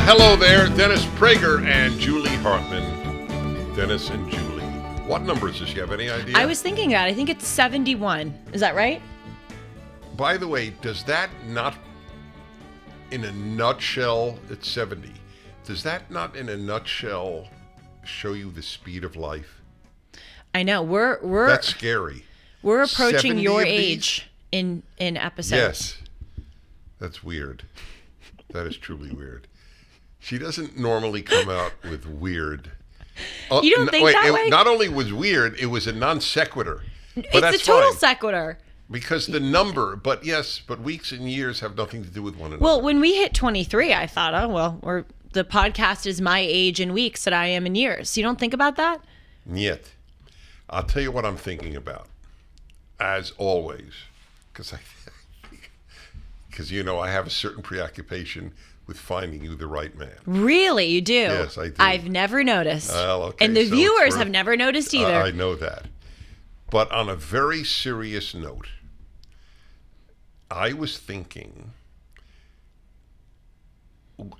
hello there, Dennis Prager and Julie Hartman. Dennis and Julie. What number is this? You have any idea? I was thinking that. I think it's 71. Is that right? By the way, does that not, in a nutshell, it's 70. Does that not, in a nutshell, show you the speed of life? I know. We're That's scary. We're approaching 70 your of these? age in episodes. Yes. That's weird. That is truly weird. She doesn't normally come out with weird. You don't think that way? Not only was weird, it was a non sequitur. It's a total sequitur. Because the number, but weeks and years have nothing to do with one another. Well, when we hit 23, I thought, the podcast is my age in weeks that I am in years. You don't think about that? Yet. I'll tell you what I'm thinking about, as always, because I have a certain preoccupation with finding you the right man. Really? You do? Yes, I do. I've never noticed. Well, okay, and the so viewers have never noticed either. I know that. But on a very serious note, I was thinking,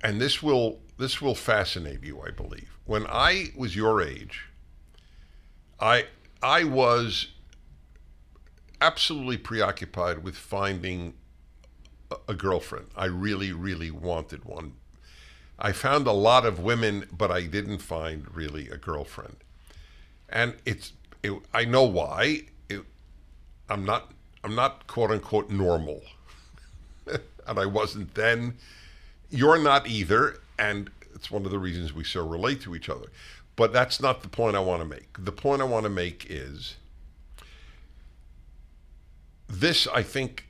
and this will fascinate you, I believe. When I was your age, I was absolutely preoccupied with finding a girlfriend. I really, really wanted one. I found a lot of women, but I didn't find really a girlfriend. And I know why. I'm not quote unquote normal. And I wasn't then. You're not either. And it's one of the reasons we so relate to each other. But that's not the point I want to make. The point I want to make is this. I think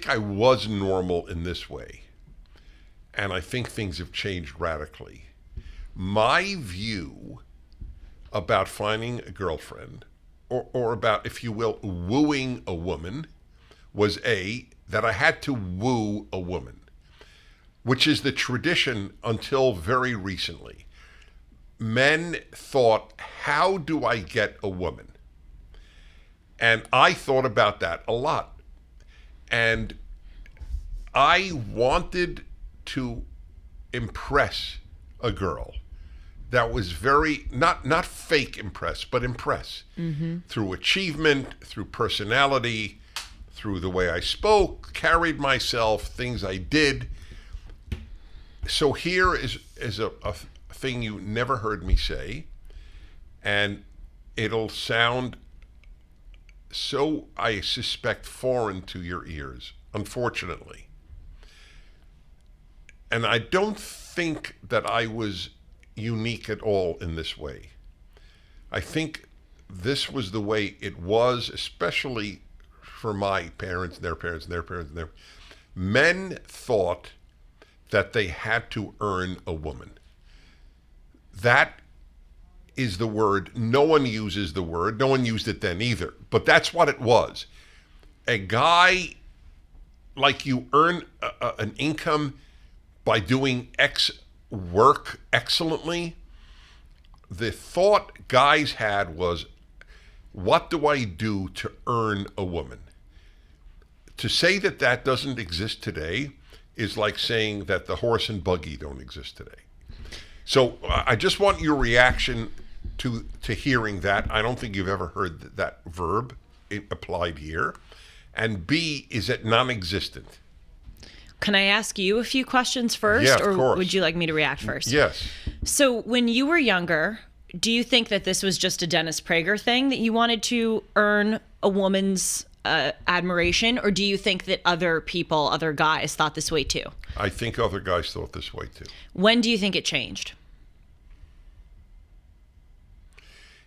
I was normal in this way. And I think things have changed radically. My view about finding a girlfriend, or about, if you will, wooing a woman, was that I had to woo a woman, which is the tradition until very recently. Men thought, how do I get a woman? And I thought about that a lot. And I wanted to impress a girl that was very, not fake impress, but impress. Mm-hmm. Through achievement, through personality, through the way I spoke, carried myself, things I did. So here is a thing you never heard me say, and it'll sound so, I suspect, foreign to your ears, unfortunately. And I don't think that I was unique at all in this way. I think this was the way it was, especially for my parents, their parents, and their parents, and their men thought that they had to earn a woman. That is the word. No one uses the word. No one used it then either. But that's what it was. A guy, like, you earn an income by doing X work excellently. The thought guys had was, what do I do to earn a woman? To say that doesn't exist today is like saying that the horse and buggy don't exist today. So I just want your reaction to hearing that. I don't think you've ever heard that verb applied here. And B, is it non-existent? Can I ask you a few questions first? Yeah, of or course. Would you like me to react first? Yes. So when you were younger, do you think that this was just a Dennis Prager thing, that you wanted to earn a woman's admiration? Or do you think that other people, other guys, thought this way too? I think other guys thought this way too. When do you think it changed?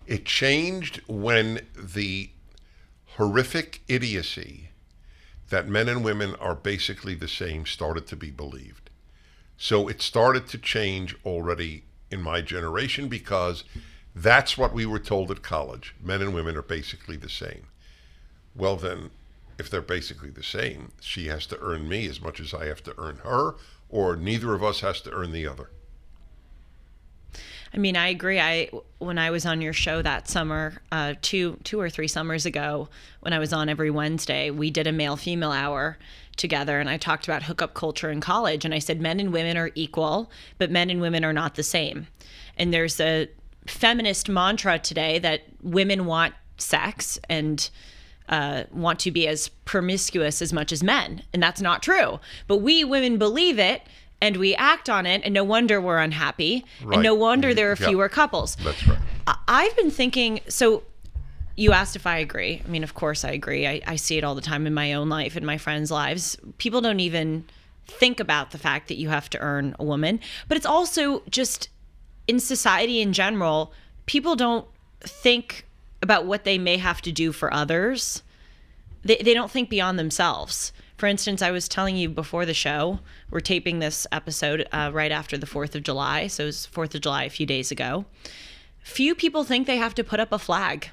It changed when the horrific idiocy that men and women are basically the same started to be believed. So it started to change already in my generation, because that's what we were told at college. Men and women are basically the same. Well then, if they're basically the same, she has to earn me as much as I have to earn her, or neither of us has to earn the other. I mean, I agree. When I was on your show that summer, two or three summers ago, when I was on every Wednesday, we did a male-female hour together, and I talked about hookup culture in college, and I said men and women are equal, but men and women are not the same. And there's a feminist mantra today that women want sex and want to be as promiscuous as much as men, and that's not true. But we women believe it, and we act on it, and no wonder we're unhappy, and no wonder there are fewer couples. That's right. I've been thinking, so you asked if I agree. I mean, of course I agree. I see it all the time in my own life, in my friends' lives. People don't even think about the fact that you have to earn a woman. But it's also just in society in general, people don't think about what they may have to do for others. They don't think beyond themselves. For instance, I was telling you before the show, we're taping this episode right after the 4th of July. So it was 4th of July a few days ago. Few people think they have to put up a flag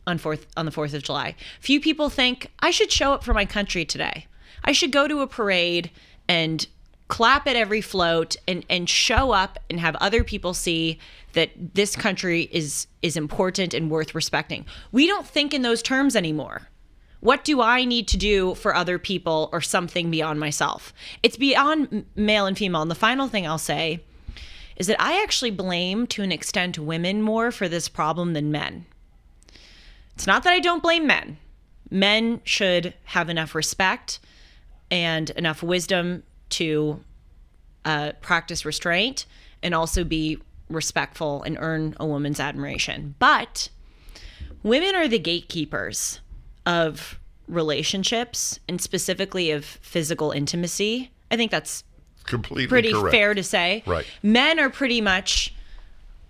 on the 4th of July. Few people think, I should show up for my country today. I should go to a parade and clap at every float and show up and have other people see that this country is important and worth respecting. We don't think in those terms anymore. What do I need to do for other people or something beyond myself? It's beyond male and female. And the final thing I'll say is that I actually blame, to an extent, women more for this problem than men. It's not that I don't blame men. Men should have enough respect and enough wisdom to practice restraint and also be respectful and earn a woman's admiration. But women are the gatekeepers of relationships and specifically of physical intimacy. I think that's completely pretty correct. Fair to say. Right. Men are pretty much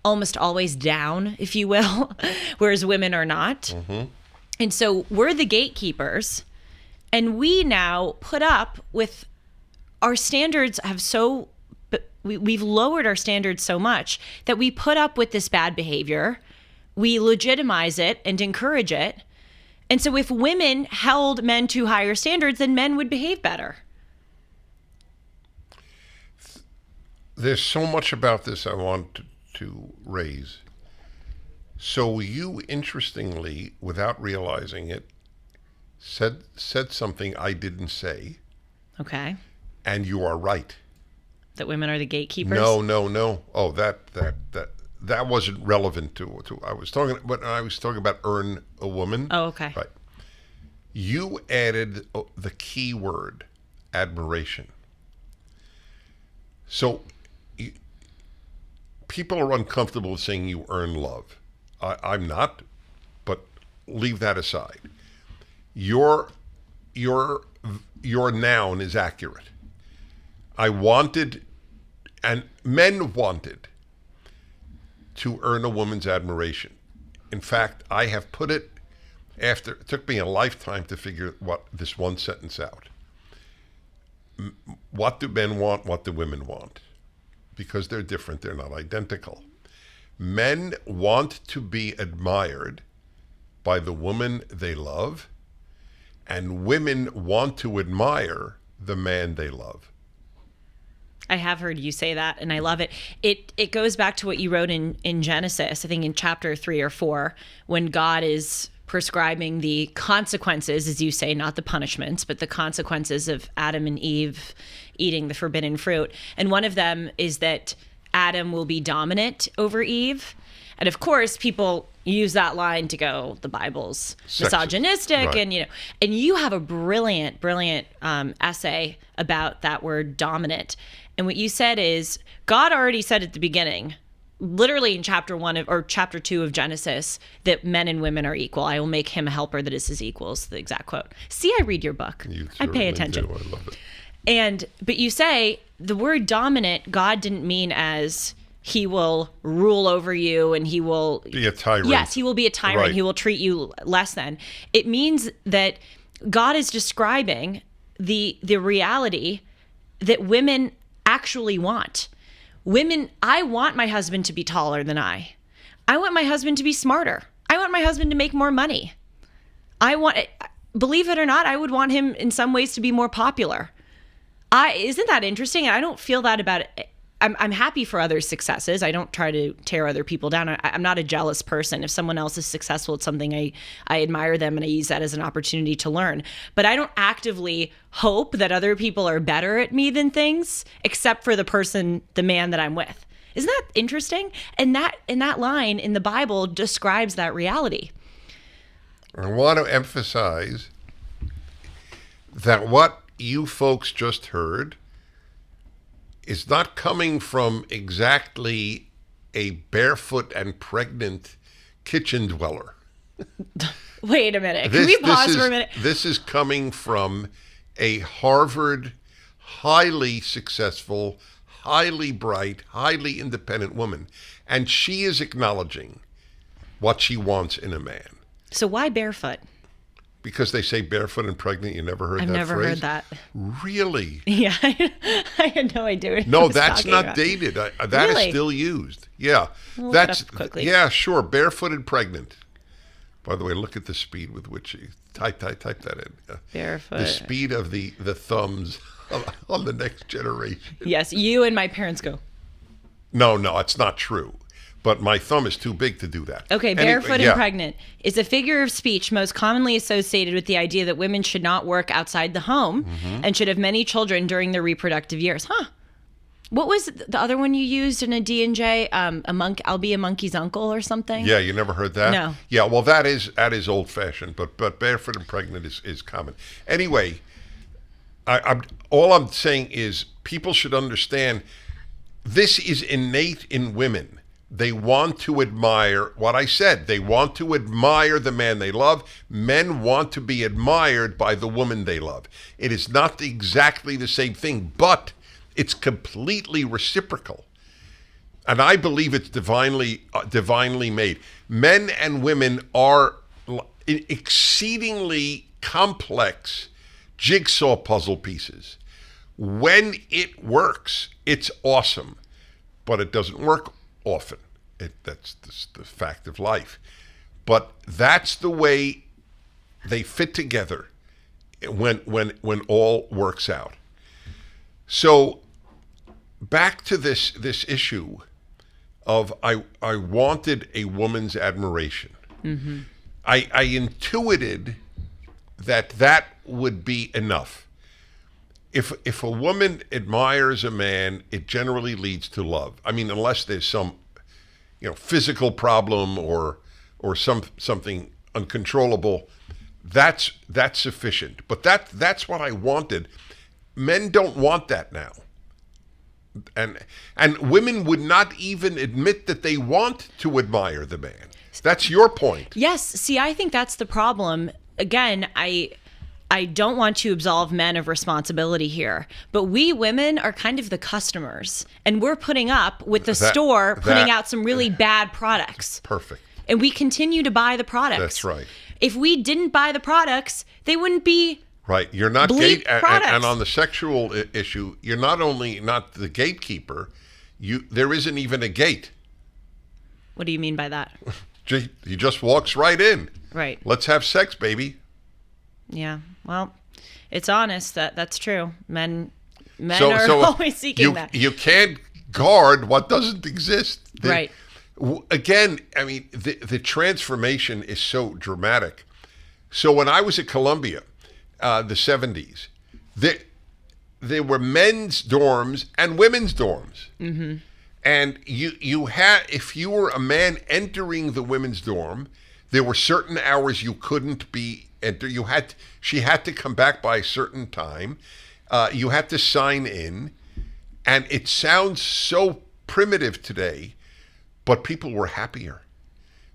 almost always down, if you will, whereas women are not. Mm-hmm. And so we're the gatekeepers, and we now put up with our standards we've lowered our standards so much that we put up with this bad behavior. We legitimize it and encourage it. And so if women held men to higher standards, then men would behave better. There's so much about this I want to raise. So you, interestingly, without realizing it, said something I didn't say. Okay. And you are right. That women are the gatekeepers? No. Oh, that wasn't relevant to I was talking about earn a woman. Oh, okay. Right. You added the key word, admiration. So people are uncomfortable with saying you earn love. I'm not, but leave that aside. Your noun is accurate. I wanted, and men wanted, to earn a woman's admiration. In fact, I have put it after, it took me a lifetime to figure this one sentence out. What do men want? What do women want? Because they're different, they're not identical. Men want to be admired by the woman they love, and women want to admire the man they love. I have heard you say that, and I love it. It goes back to what you wrote in Genesis, I think in chapter 3 or 4, when God is prescribing the consequences, as you say, not the punishments, but the consequences of Adam and Eve eating the forbidden fruit. And one of them is that Adam will be dominant over Eve. And of course, people use that line to go, the Bible's misogynistic, right. And you have a brilliant essay about that word dominant. And what you said is, God already said at the beginning, literally in chapter 1 or chapter 2 of Genesis, that men and women are equal. I will make him a helper that is his equal, is the exact quote. See, I read your book. I pay attention. Do. I love it. But you say the word dominant, God didn't mean as he will rule over you and he will be a tyrant. Yes, he will be a tyrant. Right. He will treat you less than. It means that God is describing the reality that women actually want. Women, I want my husband to be taller than I. I want my husband to be smarter. I want my husband to make more money. Believe it or not, I would want him in some ways to be more popular. Isn't that interesting? I don't feel that about I'm happy for others' successes. I don't try to tear other people down. I'm not a jealous person. If someone else is successful at something, I admire them and I use that as an opportunity to learn. But I don't actively hope that other people are better at me than things, except for the man that I'm with. Isn't that interesting? And that line in the Bible describes that reality. I want to emphasize that what you folks just heard is not coming from exactly a barefoot and pregnant kitchen dweller. Wait a minute. Can we pause for a minute? This is coming from a Harvard, highly successful, highly bright, highly independent woman. And she is acknowledging what she wants in a man. So why barefoot? Because they say barefoot and pregnant. You never heard I've that never phrase? heard that. Really? Yeah, I had no idea what No, he was that's talking not about. dated. That Really? is still used. Yeah. We'll That's look it up quickly. Yeah, sure. Barefoot and pregnant. By the way, look at the speed with which you type that in. Barefoot. The speed of the thumbs on the next generation. Yes, you and my parents go. No, it's not true. But my thumb is too big to do that. Okay, Anyway, barefoot yeah. and pregnant is a figure of speech most commonly associated with the idea that women should not work outside the home and should have many children during their reproductive years. Huh. What was the other one you used in a D&J? I'll be a monkey's uncle or something? Yeah, you never heard that? No. Yeah, well, that is old-fashioned, but barefoot and pregnant is common. Anyway, all I'm saying is people should understand this is innate in women. They want to admire what I said. They want to admire the man they love. Men want to be admired by the woman they love. It is not exactly the same thing, but it's completely reciprocal. And I believe it's divinely made. Men and women are exceedingly complex jigsaw puzzle pieces. When it works, it's awesome, but it doesn't work often. That's the fact of life. But that's the way they fit together when all works out. So back to this issue of I wanted a woman's admiration. Mm-hmm. I intuited that would be enough. If a woman admires a man, it generally leads to love. I mean, unless there's some, physical problem or something uncontrollable, that's sufficient. But that's what I wanted. Men don't want that now, and women would not even admit that they want to admire the man. That's your point. Yes. See, I think that's the problem. Again, I don't want to absolve men of responsibility here, but we women are kind of the customers, and we're putting up with the store putting out some really bad products. Perfect. And we continue to buy the products. That's right. If we didn't buy the products, they wouldn't be right. You're not bleep products. And on the sexual issue, you're not only not the gatekeeper, there isn't even a gate. What do you mean by that? He just walks right in. Right. Let's have sex, baby. Yeah. Well, it's honest. That's true. Men are always seeking that. You can't guard what doesn't exist. Right. Again, I mean, the transformation is so dramatic. So when I was at Columbia, the 70s, there were men's dorms and women's dorms. Mm-hmm. And you had, if you were a man entering the women's dorm, there were certain hours you couldn't enter. She had to come back by a certain time. You had to sign in, and it sounds so primitive today, but people were happier.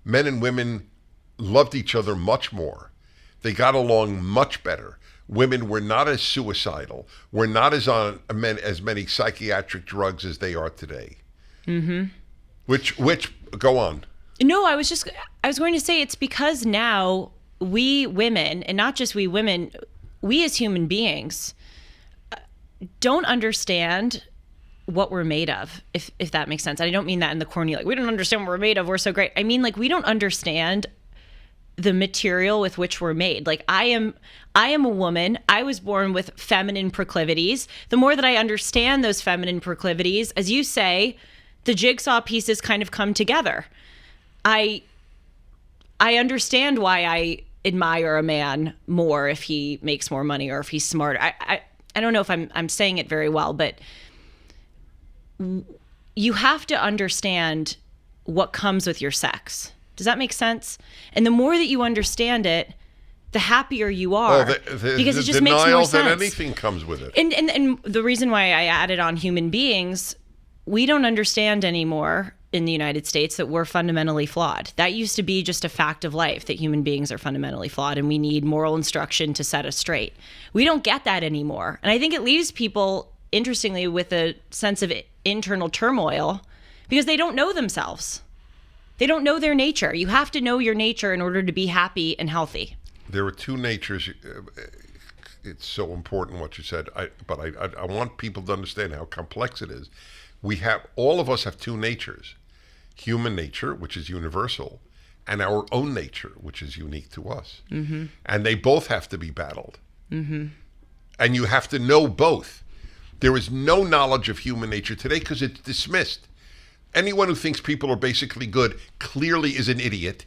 Men and women loved each other much more. They got along much better. Women were not as suicidal. Were not as on as many psychiatric drugs as they are today. Mm-hmm. Which go on. No, I was going to say it's because now we women, and not just we women, we as human beings don't understand what we're made of, if that makes sense. I don't mean that in the corny, like, we don't understand what we're made of, we're so great. I mean, like, we don't understand the material with which we're made. Like I am a woman. I was born with feminine proclivities. The more that I understand those feminine proclivities, as you say, the jigsaw pieces kind of come together. I understand why I admire a man more if he makes more money or if he's smart. I don't know if I'm saying it very well, but you have to understand what comes with your sex. Does that make sense? And the more that you understand it, the happier you are, because it just makes more sense. That anything comes with it. And the reason why I added on human beings, we don't understand anymore in the United States that we're fundamentally flawed. That used to be just a fact of life, that human beings are fundamentally flawed and we need moral instruction to set us straight. We don't get that anymore. And I think it leaves people, interestingly, with a sense of internal turmoil because they don't know themselves. They don't know their nature. You have to know your nature in order to be happy and healthy. There are two natures. It's so important what you said, but I want people to understand how complex it is. All of us have two natures: human nature, which is universal, and our own nature, which is unique to us. Mm-hmm. And they both have to be battled. Mm-hmm. And you have to know both. There is no knowledge of human nature today because it's dismissed. Anyone who thinks people are basically good clearly is an idiot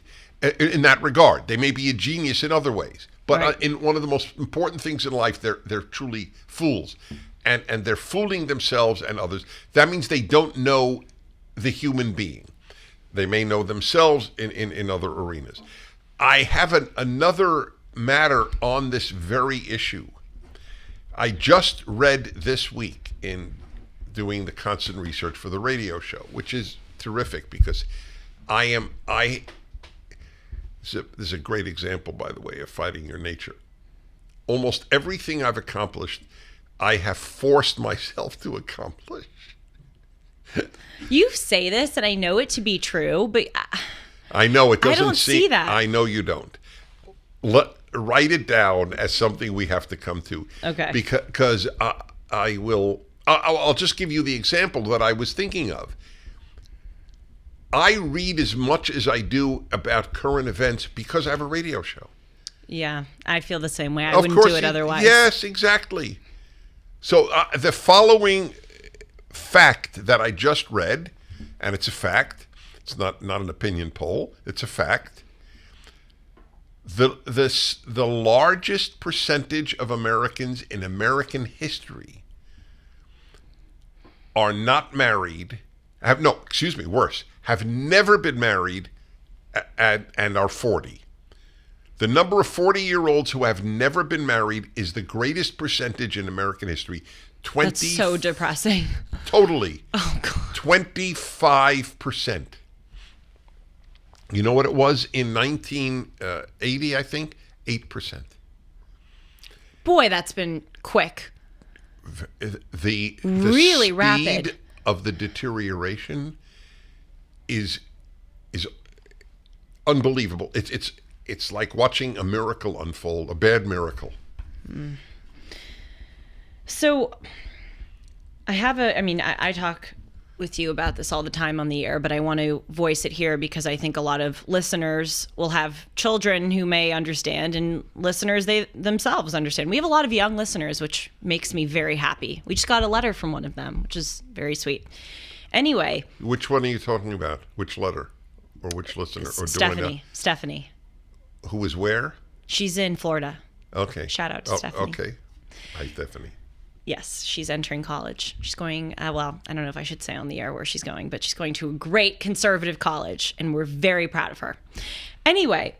in that regard. They may be a genius in other ways, but right. In one of the most important things in life, they're truly fools, and they're fooling themselves and others. That means they don't know the human being. They may know themselves in other arenas. I have another matter on this very issue. I just read this week in doing the constant research for the radio show, which is terrific because this is a great example, by the way, of fighting your nature. Almost everything I've accomplished, I have forced myself to accomplish. You say this, and I know it to be true, but I know it doesn't I don't see that. I know you don't. Write it down as something we have to come to. Okay. Because I will. I'll just give you the example that I was thinking of. I read as much as I do about current events because I have a radio show. Yeah, I feel the same way. I wouldn't do it otherwise. Yes, exactly. So the following fact that I just read, and it's a fact, it's not an opinion poll, it's a fact. The largest percentage of Americans in American history are not married, have never been married and are 40. The number of 40-year-olds who have never been married is the greatest percentage in American history. That's so depressing. Totally. Oh, God. 25%. You know what it was in 1980, I think? 8%. Boy, that's been quick. The really speed rapid of the deterioration is unbelievable. It's like watching a miracle unfold, a bad miracle. Mm. So I talk with you about this all the time on the air, but I want to voice it here because I think a lot of listeners will have children who may understand, and listeners, they themselves understand. We have a lot of young listeners, which makes me very happy. We just got a letter from one of them, which is very sweet. Anyway. Which one are you talking about? Which letter? Or which listener? Or Stephanie. Who is where? She's in Florida. Okay. Shout out to Stephanie. Okay. Hi, Stephanie. Yes, she's entering college. She's going, I don't know if I should say on the air where she's going, but she's going to a great conservative college, and we're very proud of her. Anyway,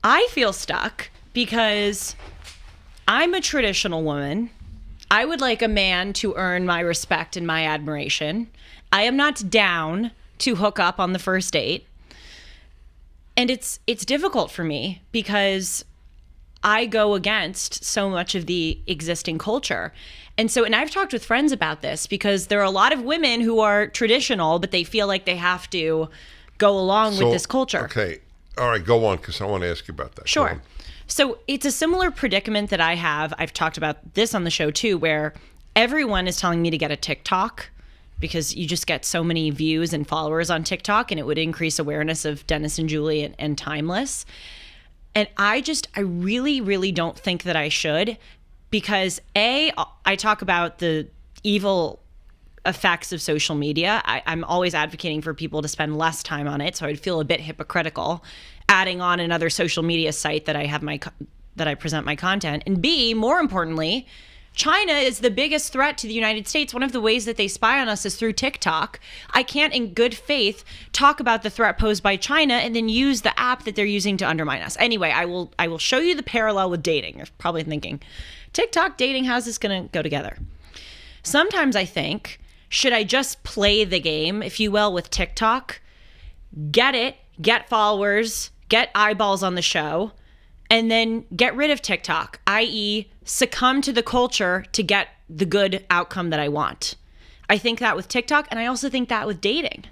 I feel stuck because I'm a traditional woman. I would like a man to earn my respect and my admiration. I am not down to hook up on the first date. And it's difficult for me because I go against so much of the existing culture. And I've talked with friends about this because there are a lot of women who are traditional, but they feel like they have to go along with this culture. Okay. All right, go on, because I want to ask you about that. Sure. So it's a similar predicament that I have. I've talked about this on the show too, where everyone is telling me to get a TikTok because you just get so many views and followers on TikTok, and it would increase awareness of Dennis and Julie and Timeless. And I really, really don't think that I should, because I talk about the evil effects of social media. I'm always advocating for people to spend less time on it. So I'd feel a bit hypocritical adding on another social media site that I present my content. And B, more importantly, China is the biggest threat to the United States. One of the ways that they spy on us is through TikTok. I can't in good faith talk about the threat posed by China and then use the app that they're using to undermine us. Anyway, I will show you the parallel with dating. You're probably thinking, TikTok, dating, how's this going to go together? Sometimes I think, should I just play the game, if you will, with TikTok, get followers, get eyeballs on the show, and then get rid of TikTok, i.e. succumb to the culture to get the good outcome that I want. I think that with TikTok, and I also think that with dating.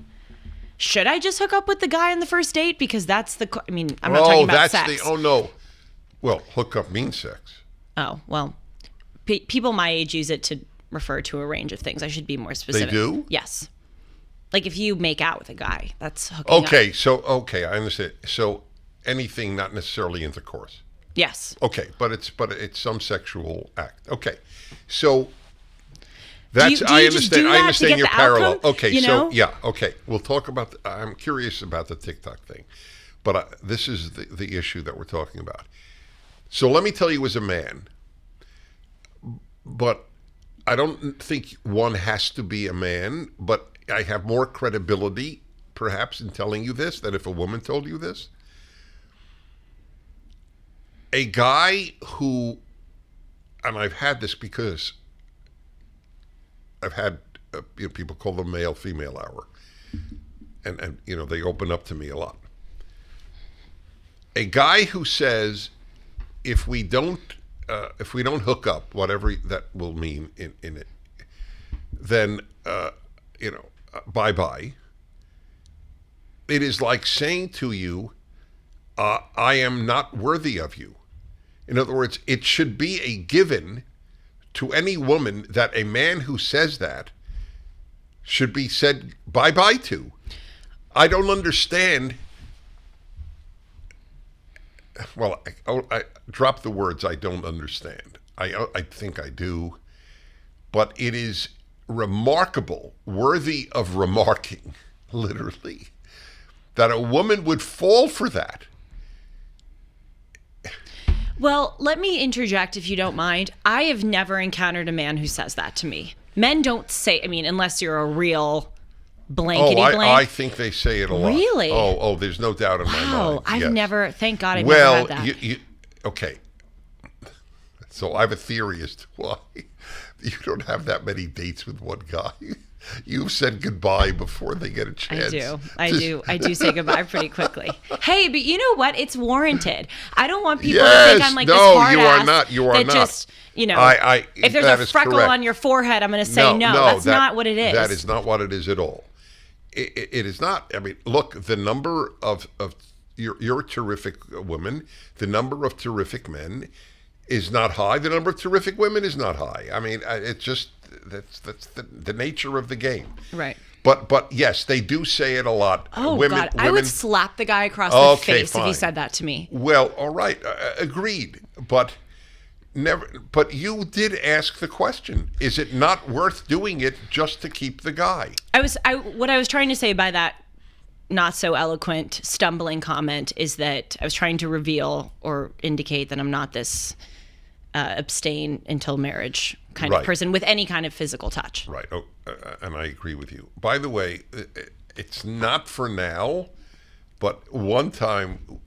Should I just hook up with the guy on the first date? Because that's I'm not talking about sex. Oh, no. Well, hook up means sex. Oh, well, people my age use it to refer to a range of things. I should be more specific. They do? Yes. Like if you make out with a guy, that's hooking up. Okay, I understand. So anything not necessarily intercourse. Yes. Okay, but it's some sexual act. Okay. So that's I understand your parallel. Outcome, okay, you know? So yeah, okay. We'll talk about I'm curious about the TikTok thing. But this is the issue that we're talking about. So let me tell you as a man, but I don't think one has to be a man, but I have more credibility perhaps in telling you this than if a woman told you this. A guy who, and I've had this because I've had people call them male-female hour, and they open up to me a lot. A guy who says, if we don't hook up, whatever that will mean in it, then bye-bye. It is like saying to you, I am not worthy of you. In other words, it should be a given to any woman that a man who says that should be said bye-bye to. I don't understand. Well, I drop the words I don't understand. I think I do. But it is remarkable, worthy of remarking, literally, that a woman would fall for that. Well, let me interject if you don't mind. I have never encountered a man who says that to me. Men don't say, unless you're a real blankety blank. I think they say it a lot. Really? Oh, there's no doubt in my mind. Wow, I've never, thank God I've never had that. Okay. So I have a theory as to why you don't have that many dates with one guy. You've said goodbye before they get a chance. I do say goddbye pretty quickly. Hey, but you know what? It's warranted. I don't want people to think I'm like this hard ass. You are not. Just, if there's a freckle on your forehead, I'm going to say no. That's not what it is. That is not what it is at all. It is not. Look, the number of you're a terrific woman. The number of terrific men is not high. The number of terrific women is not high. It's just that's the nature of the game. Right. But yes, they do say it a lot. Oh, God. I would slap the guy across the face if he said that to me. Well, all right. Agreed. But you did ask the question. Is it not worth doing it just to keep the guy? What I was trying to say by that not so eloquent, stumbling comment is that I was trying to reveal or indicate that I'm not this abstain until marriage kind of person with any kind of physical touch. Right. And I agree with you. By the way, it's not for now, but one time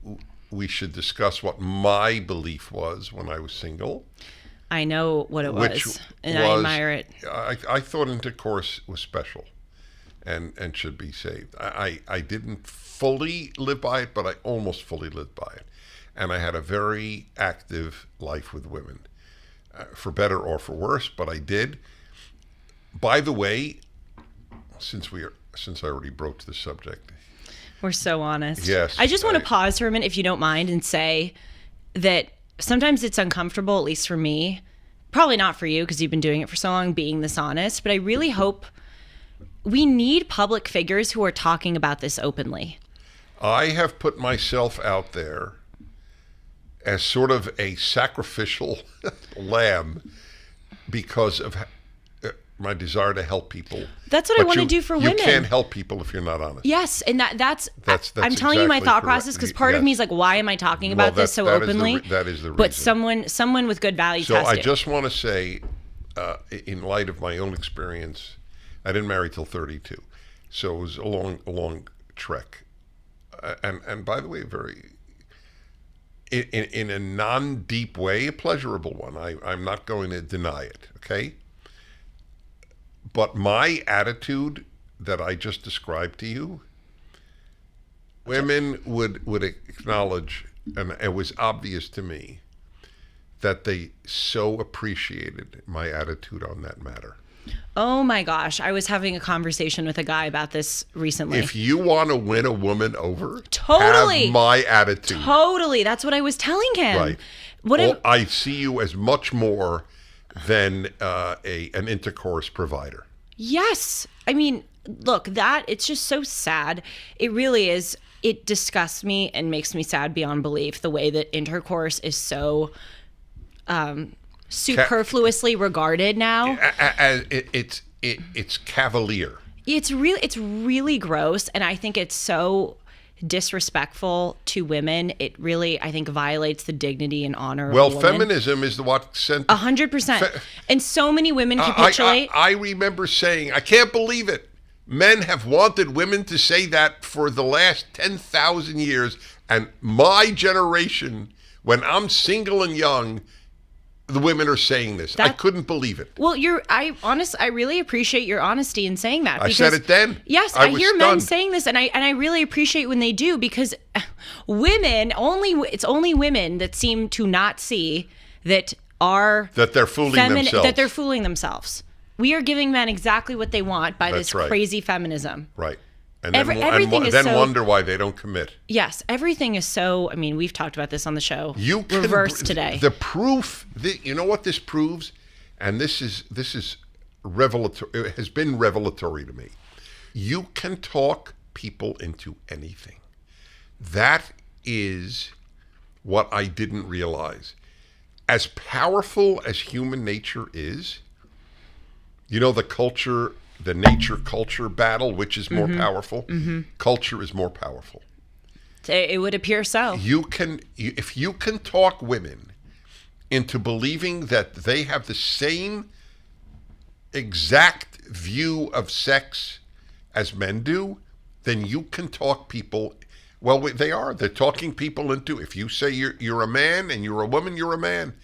we should discuss what my belief was when I was single. I know what it was, and I admire it. I thought intercourse was special and should be saved. I didn't fully live by it, but I almost fully lived by it. And I had a very active life with women, for better or for worse, but I did. By the way, since I already broached the subject. We're so honest. Yes. I just want to pause for a minute, if you don't mind, and say that sometimes it's uncomfortable, at least for me. Probably not for you, because you've been doing it for so long, being this honest. But I really hope we need public figures who are talking about this openly. I have put myself out there as sort of a sacrificial lamb because of my desire to help people. That's what I want to do for women. You can't help people if you're not honest. Yes, and that's I'm telling you my exactly thought correct. process, because part of me is like, why am I talking about this so openly? That is the reason. But someone with good values So has I to. just want to say, in light of my own experience, I didn't marry till 32, so it was a long trek. And by the way, very in a non-deep way, a pleasurable one. I'm not going to deny it. Okay. But my attitude that I just described to you, women would acknowledge, and it was obvious to me, that they so appreciated my attitude on that matter. Oh my gosh, I was having a conversation with a guy about this recently. If you want to win a woman over, totally, have my attitude. Totally, that's what I was telling him. Right. I see you as much more than an intercourse provider. Yes. I mean, look, it's just so sad. It really is. It disgusts me and makes me sad beyond belief, the way that intercourse is so superfluously regarded now. It's cavalier. It's really gross, and I think it's so disrespectful to women. It really, I think, violates the dignity and honor of a woman. Feminism is what sent 100%. And so many women capitulate. I remember saying, I can't believe it. Men have wanted women to say that for the last 10,000 years, and my generation, when I'm single and young, the women are saying this. I couldn't believe it. Well, I really appreciate your honesty in saying that. I said it then. Yes, I hear men saying this, and I really appreciate when they do, because it's only women that seem to not see that they're fooling themselves. That they're fooling themselves. We are giving men exactly what they want by this crazy feminism. Right. And then wonder why they don't commit. Yes, everything is so. I mean, we've talked about this on the show. Reverse today. The proof. You know what this proves, and this is revelatory. It has been revelatory to me. You can talk people into anything. That is what I didn't realize. As powerful as human nature is, you know, the nature-culture battle, which is more powerful. Mm-hmm. Culture is more powerful. It would appear so. If you can talk women into believing that they have the same exact view of sex as men do, then you can talk people. Well, they're talking people into. If you say you're a man and you're a woman, you're a man.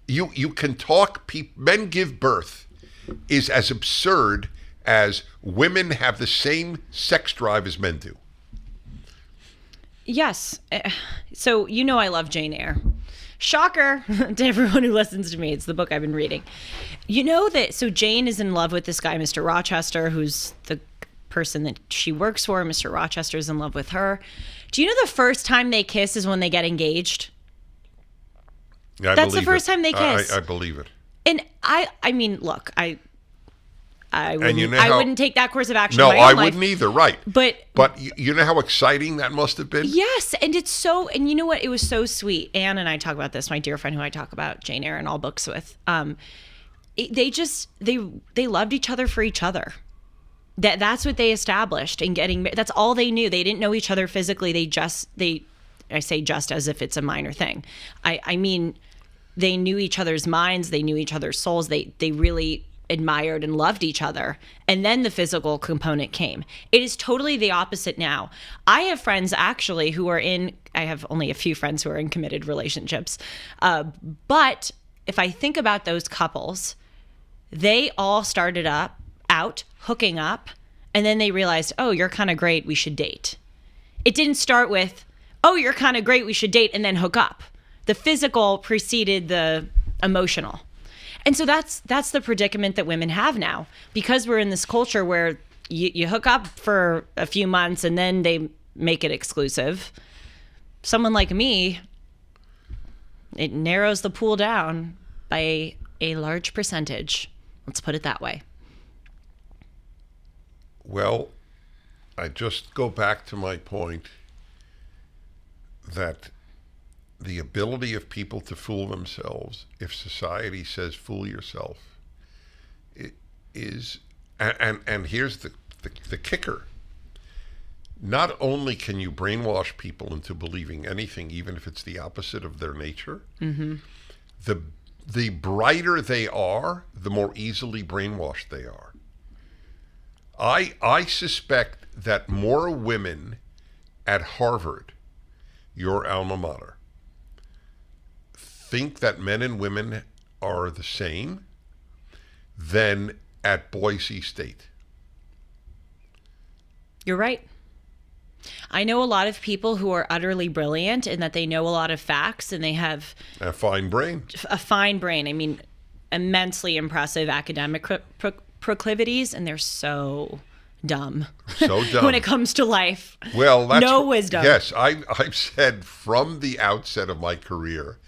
You can talk people. Men give birth is as absurd as women have the same sex drive as men do. Yes. So I love Jane Eyre. Shocker to everyone who listens to me. It's the book I've been reading. You know that, so Jane is in love with this guy, Mr. Rochester, who's the person that she works for. Mr. Rochester is in love with her. Do you know the first time they kiss is when they get engaged? Yeah, That's the first time they kiss. I believe it. And I mean, look, I wouldn't take that course of action. No, in my own I life. wouldn't either. Right. But you know how exciting that must have been? Yes. And and you know what? It was so sweet. Anne and I talk about this, my dear friend who I talk about Jane Eyre and all books with. They loved each other for each other. That's what they established in getting married. That's all they knew. They didn't know each other physically. I say just as if it's a minor thing. I mean, they knew each other's minds. They knew each other's souls. They really admired and loved each other. And then the physical component came. It is totally the opposite now. I have friends actually I have only a few friends who are in committed relationships. But if I think about those couples, they all started out hooking up, and then they realized, oh, you're kind of great, we should date. It didn't start with, oh, you're kind of great, we should date, and then hook up. The physical preceded the emotional. And so that's the predicament that women have now, because we're in this culture where you hook up for a few months and then they make it exclusive. Someone like me, it narrows the pool down by a large percentage. Let's put it that way. Well, I just go back to my point that the ability of people to fool themselves, if society says fool yourself, it is, and here's the kicker. Not only can you brainwash people into believing anything, even if it's the opposite of their nature, the brighter they are, the more easily brainwashed they are. I suspect that more women at Harvard, your alma mater, think that men and women are the same than at Boise State. You're right. I know a lot of people who are utterly brilliant in that they know a lot of facts and they have a fine brain. A fine brain. I mean, immensely impressive academic proclivities, and they're so dumb. So dumb. When it comes to life. Well, that's no wisdom. Yes, I've said from the outset of my career,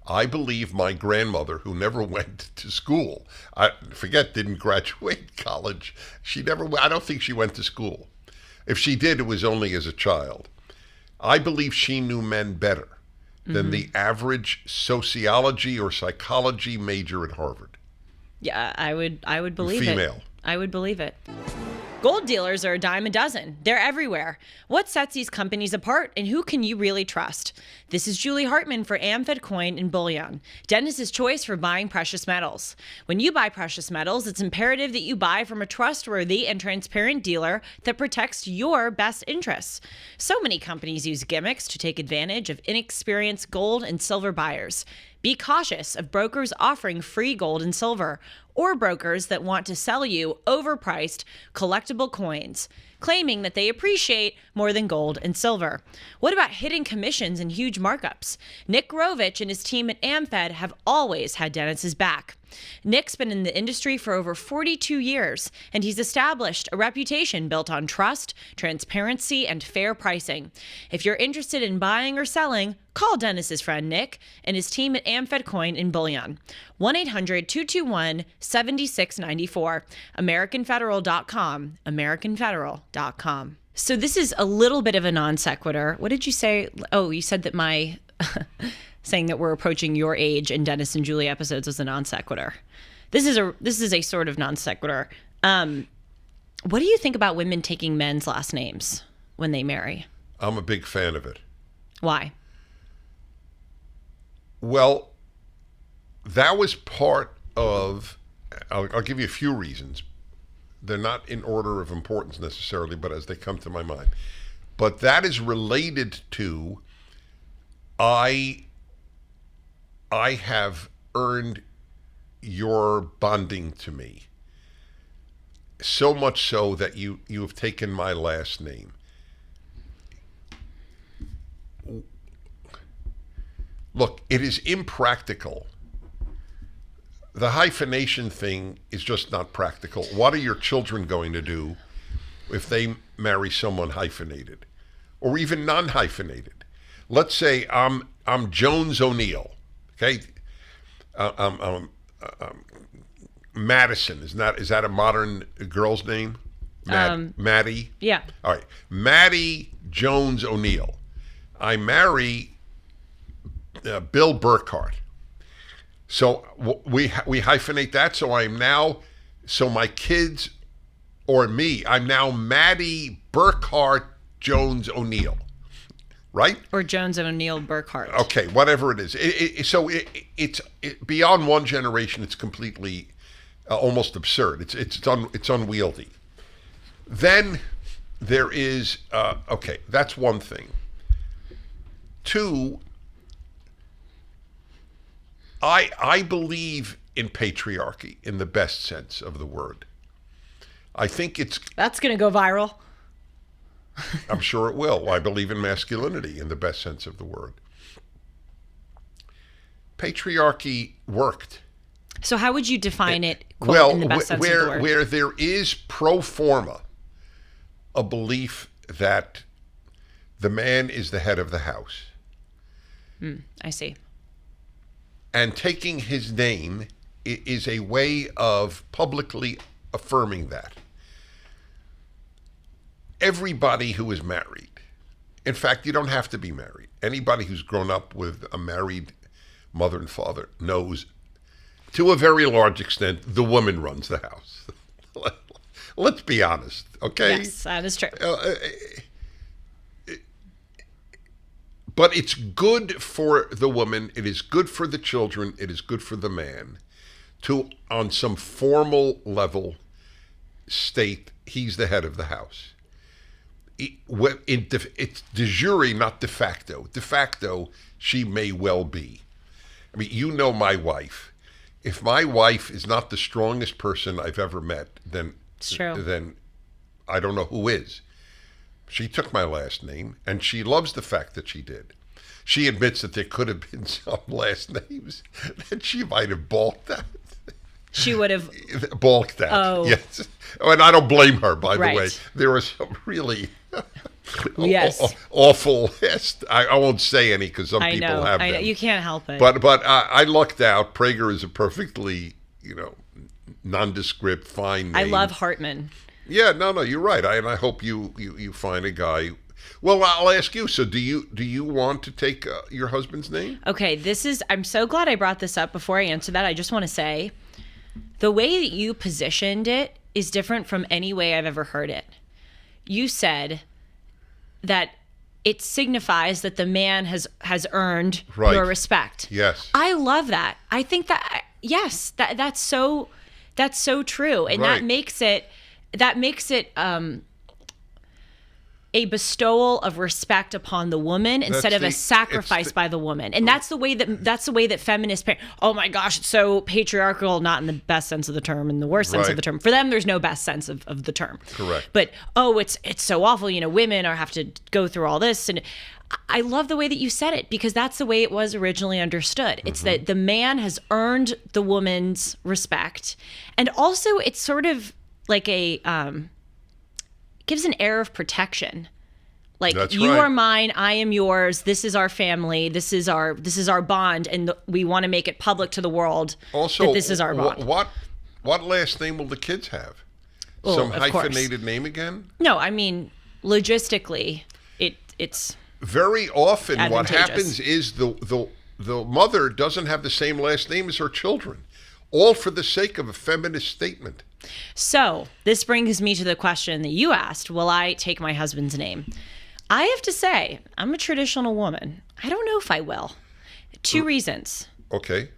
I believe my grandmother, who never went to school, didn't graduate college. I don't think she went to school. If she did, it was only as a child. I believe she knew men better than the average sociology or psychology major at Harvard. Yeah, I would believe it. Female. I would believe it. Gold dealers are a dime a dozen. They're everywhere. What sets these companies apart, and who can you really trust? This is Julie Hartman for AmFed Coin and Bullion, Dennis's choice for buying precious metals. When you buy precious metals, it's imperative that you buy from a trustworthy and transparent dealer that protects your best interests. So many companies use gimmicks to take advantage of inexperienced gold and silver buyers. Be cautious of brokers offering free gold and silver, or brokers that want to sell you overpriced collectible coins, claiming that they appreciate more than gold and silver. What about hidden commissions and huge markups? Nick Grovich and his team at AmFed have always had Dennis's back. Nick's been in the industry for over 42 years, and he's established a reputation built on trust, transparency, and fair pricing. If you're interested in buying or selling, call Dennis's friend Nick and his team at AmFed Coin and Bullion. 1-800-221-7694. AmericanFederal.com. AmericanFederal.com. So this is a little bit of a non sequitur. What did you say? Oh, you said that my saying that we're approaching your age in Dennis and Julie episodes was a non sequitur. This is a sort of non sequitur. What do you think about women taking men's last names when they marry? I'm a big fan of it. Why? Well, that was part of, I'll give you a few reasons. They're not in order of importance necessarily, but as they come to my mind. But that is related to, I have earned your bonding to me. So much so that you have taken my last name. Look, it is impractical. The hyphenation thing is just not practical. What are your children going to do if they marry someone hyphenated or even non-hyphenated? Let's say I'm Jones O'Neill, okay? Madison, is that a modern girl's name? Maddie? Yeah. All right. Maddie Jones O'Neill. I marry Bill Burkhart. So we hyphenate that. So my kids or me, I'm now Maddie Burkhart Jones O'Neill, right? Or Jones and O'Neill Burkhart. Okay, whatever it is. It's beyond one generation. It's completely almost absurd. It's unwieldy. Then there is okay. That's one thing. Two. I believe in patriarchy in the best sense of the word. I think that's going to go viral. I'm sure it will. I believe in masculinity in the best sense of the word. Patriarchy worked. So how would you define it, quote, in the best sense of the word? Where there is pro forma a belief that the man is the head of the house. I see. And taking his name is a way of publicly affirming that. Everybody who is married In fact, you don't have to be married. Anybody who's grown up with a married mother and father knows, to a very large extent, the woman runs the house. Let's be honest, okay? Yes, that is true. But it's good for the woman, it is good for the children, it is good for the man to, on some formal level, state he's the head of the house. It's de jure, not de facto. De facto, she may well be. I mean, you know my wife. If my wife is not the strongest person I've ever met, then I don't know who is. She took my last name, and she loves the fact that she did. She admits that there could have been some last names that she might have balked at. She would have balked at. Oh, yes. And I don't blame her, by right. the way. There were some really yes. awful. I won't say any because some people have them. You can't help it. But I lucked out. Prager is a perfectly nondescript, fine name. I love Hartman. Yeah, no, you're right. I hope you find a guy. Well, I'll ask you. So, do you want to take your husband's name? Okay, I'm so glad I brought this up. Before I answer that, I just want to say, the way that you positioned it is different from any way I've ever heard it. You said that it signifies that the man has earned your respect. Yes, I love that. I think that that's so true, and right. that makes it a bestowal of respect upon the woman instead of a sacrifice by the woman. And that's the way that feminists oh my gosh, it's so patriarchal, not in the best sense of the term, in the worst sense of the term. For them, there's no best sense of the term. Correct. But it's so awful, women have to go through all this. And I love the way that you said it, because that's the way it was originally understood. It's that the man has earned the woman's respect. And also it's sort of like gives an air of protection. Like, that's you right. are mine, I am yours, this is our family, this is our bond, and we want to make it public to the world also, that this is our bond. What last name will the kids have? Well, some of hyphenated course. Name again? No, I mean, logistically, it's very often what advantageous. happens is the mother doesn't have the same last name as her children, all for the sake of a feminist statement. So this brings me to the question that you asked: will I take my husband's name? I have to say, I'm a traditional woman. I don't know if I will. 2 reasons. Okay.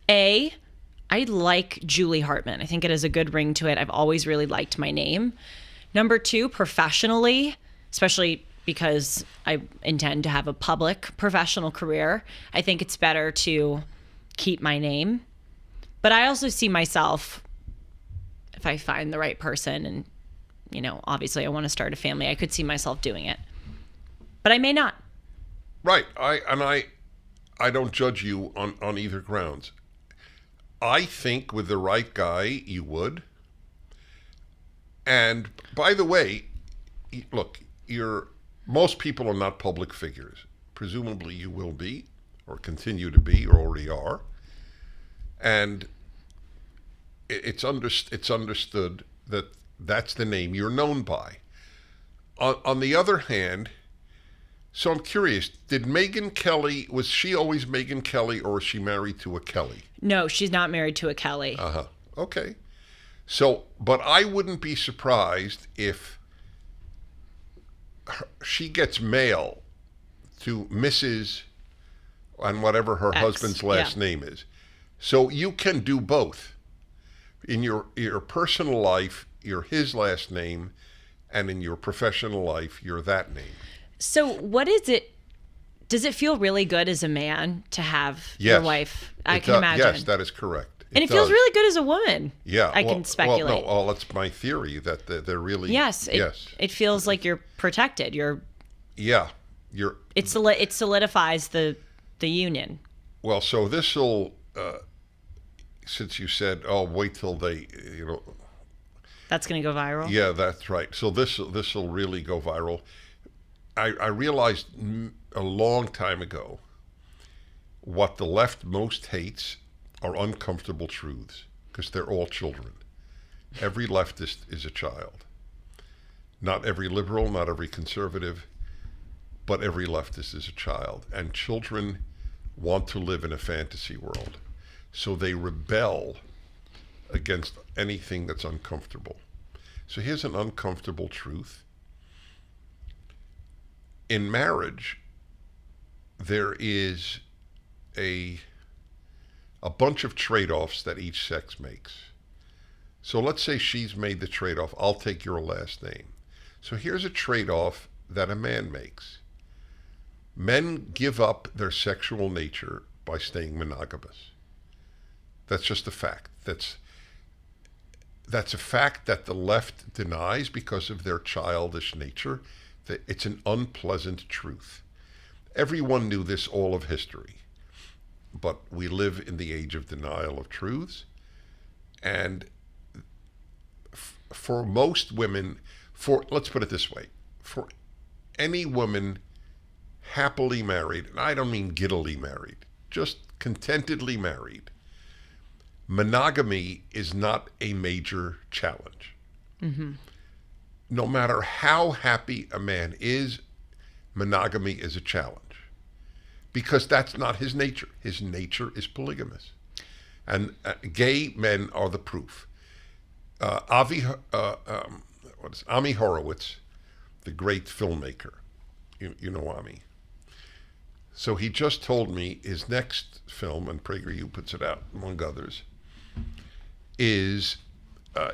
A, I like Julie Hartman. I think it has a good ring to it. I've always really liked my name. Number 2, professionally, especially because I intend to have a public professional career, I think it's better to keep my name. But I also see myself, if I find the right person and, obviously I want to start a family, I could see myself doing it. But I may not. Right. I don't judge you on either grounds. I think with the right guy, you would. And by the way, look, most people are not public figures. Presumably you will be, or continue to be, or already are. And it's understood that that's the name you're known by. On the other hand, so I'm curious, did Megyn Kelly, was she always Megyn Kelly, or was she married to a Kelly? No, she's not married to a Kelly. Uh-huh. Okay. So, but I wouldn't be surprised if she gets mail to Mrs. and whatever her husband's last name is. So you can do both. In your personal life, you're his last name, and in your professional life, you're that name. So what is it? Does it feel really good as a man to have your wife? I can imagine. Yes, that is correct. And it feels really good as a woman. Yeah. I can speculate. Well, that's my theory, that they're really... Yes. It feels like you're protected. It solidifies the union. Well, so this will... since you said, wait till they, That's going to go viral? Yeah, that's right. So this will really go viral. I realized a long time ago what the left most hates are uncomfortable truths, because they're all children. Every leftist is a child. Not every liberal, not every conservative. but every leftist is a child. And children want to live in a fantasy world. So they rebel against anything that's uncomfortable. So here's an uncomfortable truth. In marriage, there is a bunch of trade-offs that each sex makes. So let's say she's made the trade-off, I'll take your last name. So here's a trade-off that a man makes. Men give up their sexual nature by staying monogamous. That's just a fact. That's a fact that the left denies because of their childish nature. That it's an unpleasant truth. Everyone knew this all of history. But we live in the age of denial of truths. And for most women, let's put it this way, for any woman happily married, and I don't mean giddily married, just contentedly married, monogamy is not a major challenge. Mm-hmm. No matter how happy a man is, monogamy is a challenge. Because that's not his nature. His nature is polygamous. And gay men are the proof. Ami Horowitz, the great filmmaker, you know Ami. So he just told me his next film, and PragerU puts it out, among others, is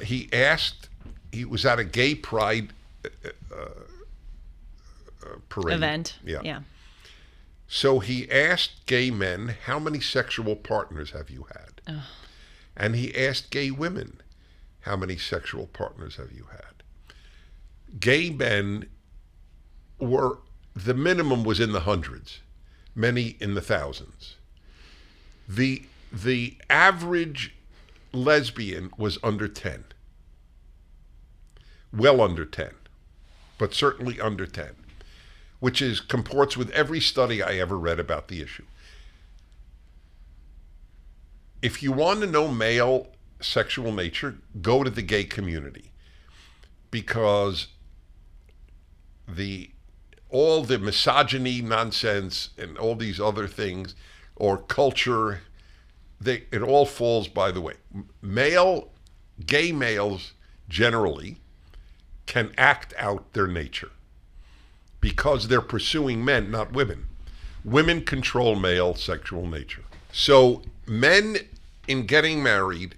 he was at a gay pride parade. Event. Yeah. So he asked gay men, how many sexual partners have you had? Oh. And he asked gay women, how many sexual partners have you had? Gay men the minimum was in the hundreds, many in the thousands. The average lesbian was under 10. Well under 10, but certainly under 10. Which comports with every study I ever read about the issue. If you want to know male sexual nature, go to the gay community. Because all the misogyny nonsense and all these other things, or culture, it all falls by the way. Gay males generally can act out their nature. Because they're pursuing men, not women. Women control male sexual nature. So men, in getting married,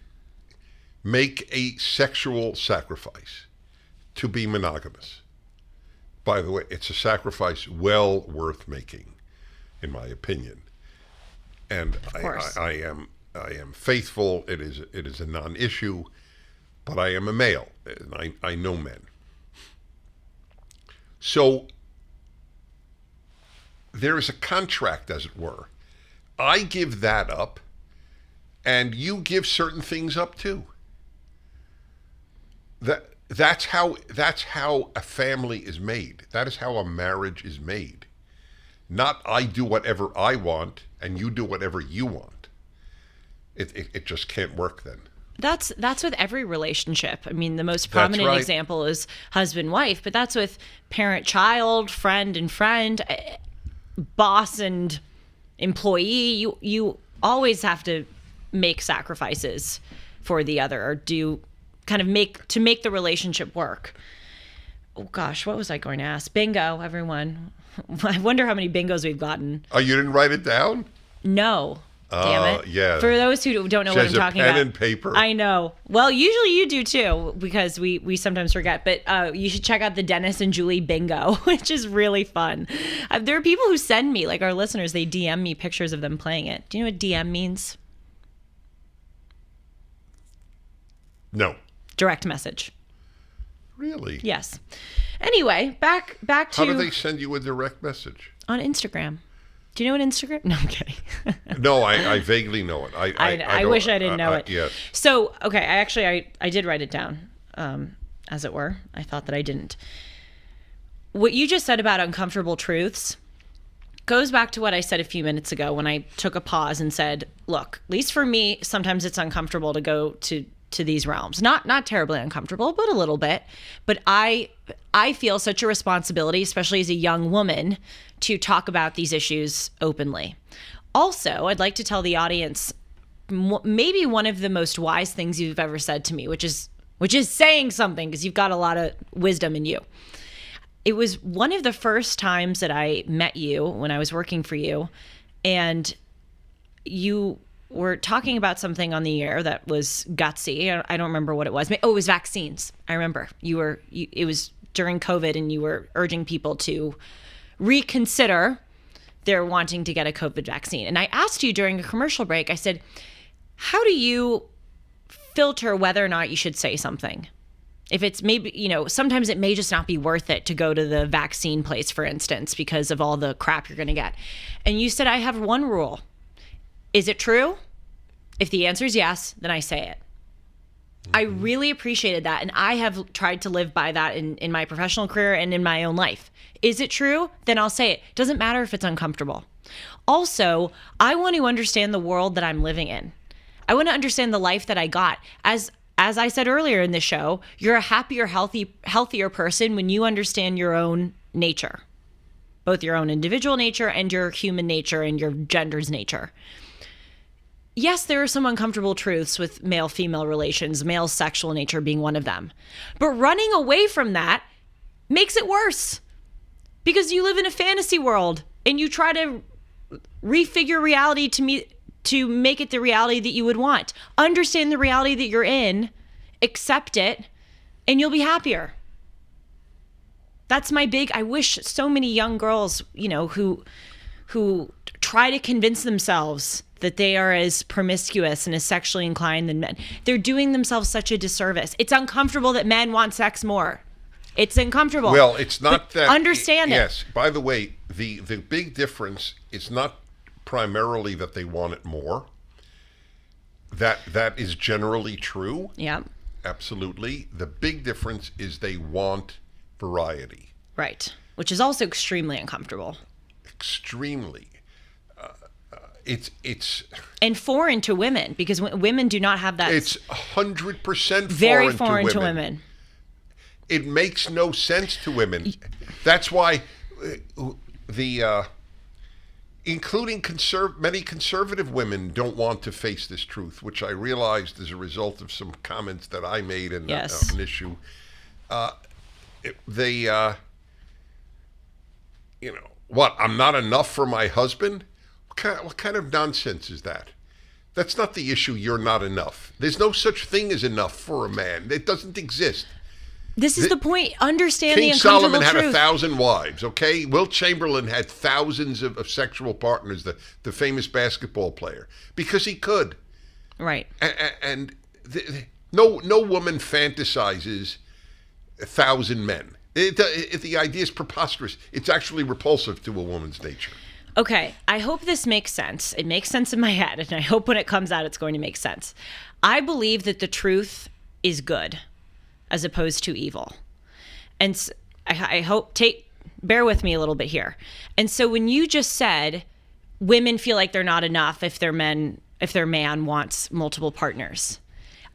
make a sexual sacrifice to be monogamous. By the way, it's a sacrifice well worth making, in my opinion. And I am faithful. It is a non-issue, but I am a male, and I know men. So there is a contract, as it were. I give that up, and you give certain things up too. That's how a family is made. That is how a marriage is made. Not I do whatever I want and you do whatever you want. It just can't work then. That's with every relationship. I mean, the most prominent example is husband-wife, but that's with parent-child, friend and friend, boss and employee. You always have to make sacrifices for the other, or make the relationship work. Oh gosh, what was I going to ask? Bingo, everyone. I wonder how many bingos we've gotten. Oh, you didn't write it down? No. Damn it. Yeah. For those who don't know what I'm talking about. Pen and paper. I know. Well, usually you do too, because we sometimes forget. But you should check out the Dennis and Julie bingo, which is really fun. There are people who send me, like our listeners, they DM me pictures of them playing it. Do you know what DM means? No. Direct message. Really? Yes. Anyway, back to... How do they send you a direct message? On Instagram. Do you know what Instagram? No, I'm kidding. No, I vaguely know it. I wish I didn't know it. Yes. So, okay, I did write it down, as it were. I thought that I didn't. What you just said about uncomfortable truths goes back to what I said a few minutes ago when I took a pause and said, look, at least for me, sometimes it's uncomfortable to go to to these realms. Not terribly uncomfortable, but a little bit. But I feel such a responsibility, especially as a young woman, to talk about these issues openly. Also, I'd like to tell the audience maybe one of the most wise things you've ever said to me, which is saying something, because you've got a lot of wisdom in you. It was one of the first times that I met you when I was working for you, and you were talking about something on the air that was gutsy. I don't remember what it was. Oh, it was vaccines. I remember it was during COVID, and you were urging people to reconsider their wanting to get a COVID vaccine. And I asked you during a commercial break, I said, how do you filter whether or not you should say something? If it's maybe, sometimes it may just not be worth it to go to the vaccine place, for instance, because of all the crap you're going to get. And you said, I have one rule. Is it true? If the answer is yes, then I say it. Mm-hmm. I really appreciated that. And I have tried to live by that in my professional career and in my own life. Is it true? Then I'll say it. Doesn't matter if it's uncomfortable. Also, I want to understand the world that I'm living in. I want to understand the life that I got. As I said earlier in the show, you're a happier, healthier person when you understand your own nature, both your own individual nature and your human nature and your gender's nature. Yes, there are some uncomfortable truths with male-female relations, male sexual nature being one of them. But running away from that makes it worse, because you live in a fantasy world and you try to refigure reality to make it the reality that you would want. Understand the reality that you're in, accept it, and you'll be happier. That's my I wish so many young girls, who try to convince themselves that they are as promiscuous and as sexually inclined than men. They're doing themselves such a disservice. It's uncomfortable that men want sex more. It's uncomfortable. Well, it's not that. Understand it. Yes. By the way, the big difference is not primarily that they want it more. That is generally true. Yeah. Absolutely. The big difference is they want variety. Right. Which is also extremely uncomfortable. Extremely. It's and foreign to women, because women do not have that. It's 100% very foreign to women. It makes no sense to women. That's why including many conservative women don't want to face this truth, which I realized as a result of some comments that I made in yes. An issue. What? I'm not enough for my husband? What kind of nonsense is that? That's not the issue. You're not enough. There's no such thing as enough for a man. It doesn't exist. This is the point. Understand King the uncomfortable Solomon had truth. 1,000 wives, okay? Wilt Chamberlain had thousands of sexual partners, the famous basketball player, because he could. Right. And no woman fantasizes 1,000 men. The idea is preposterous. It's actually repulsive to a woman's nature. Okay, I hope this makes sense. It makes sense in my head, and I hope when it comes out it's going to make sense. I believe that the truth is good as opposed to evil. And I hope, bear with me a little bit here. And so when you just said women feel like they're not enough if their man wants multiple partners,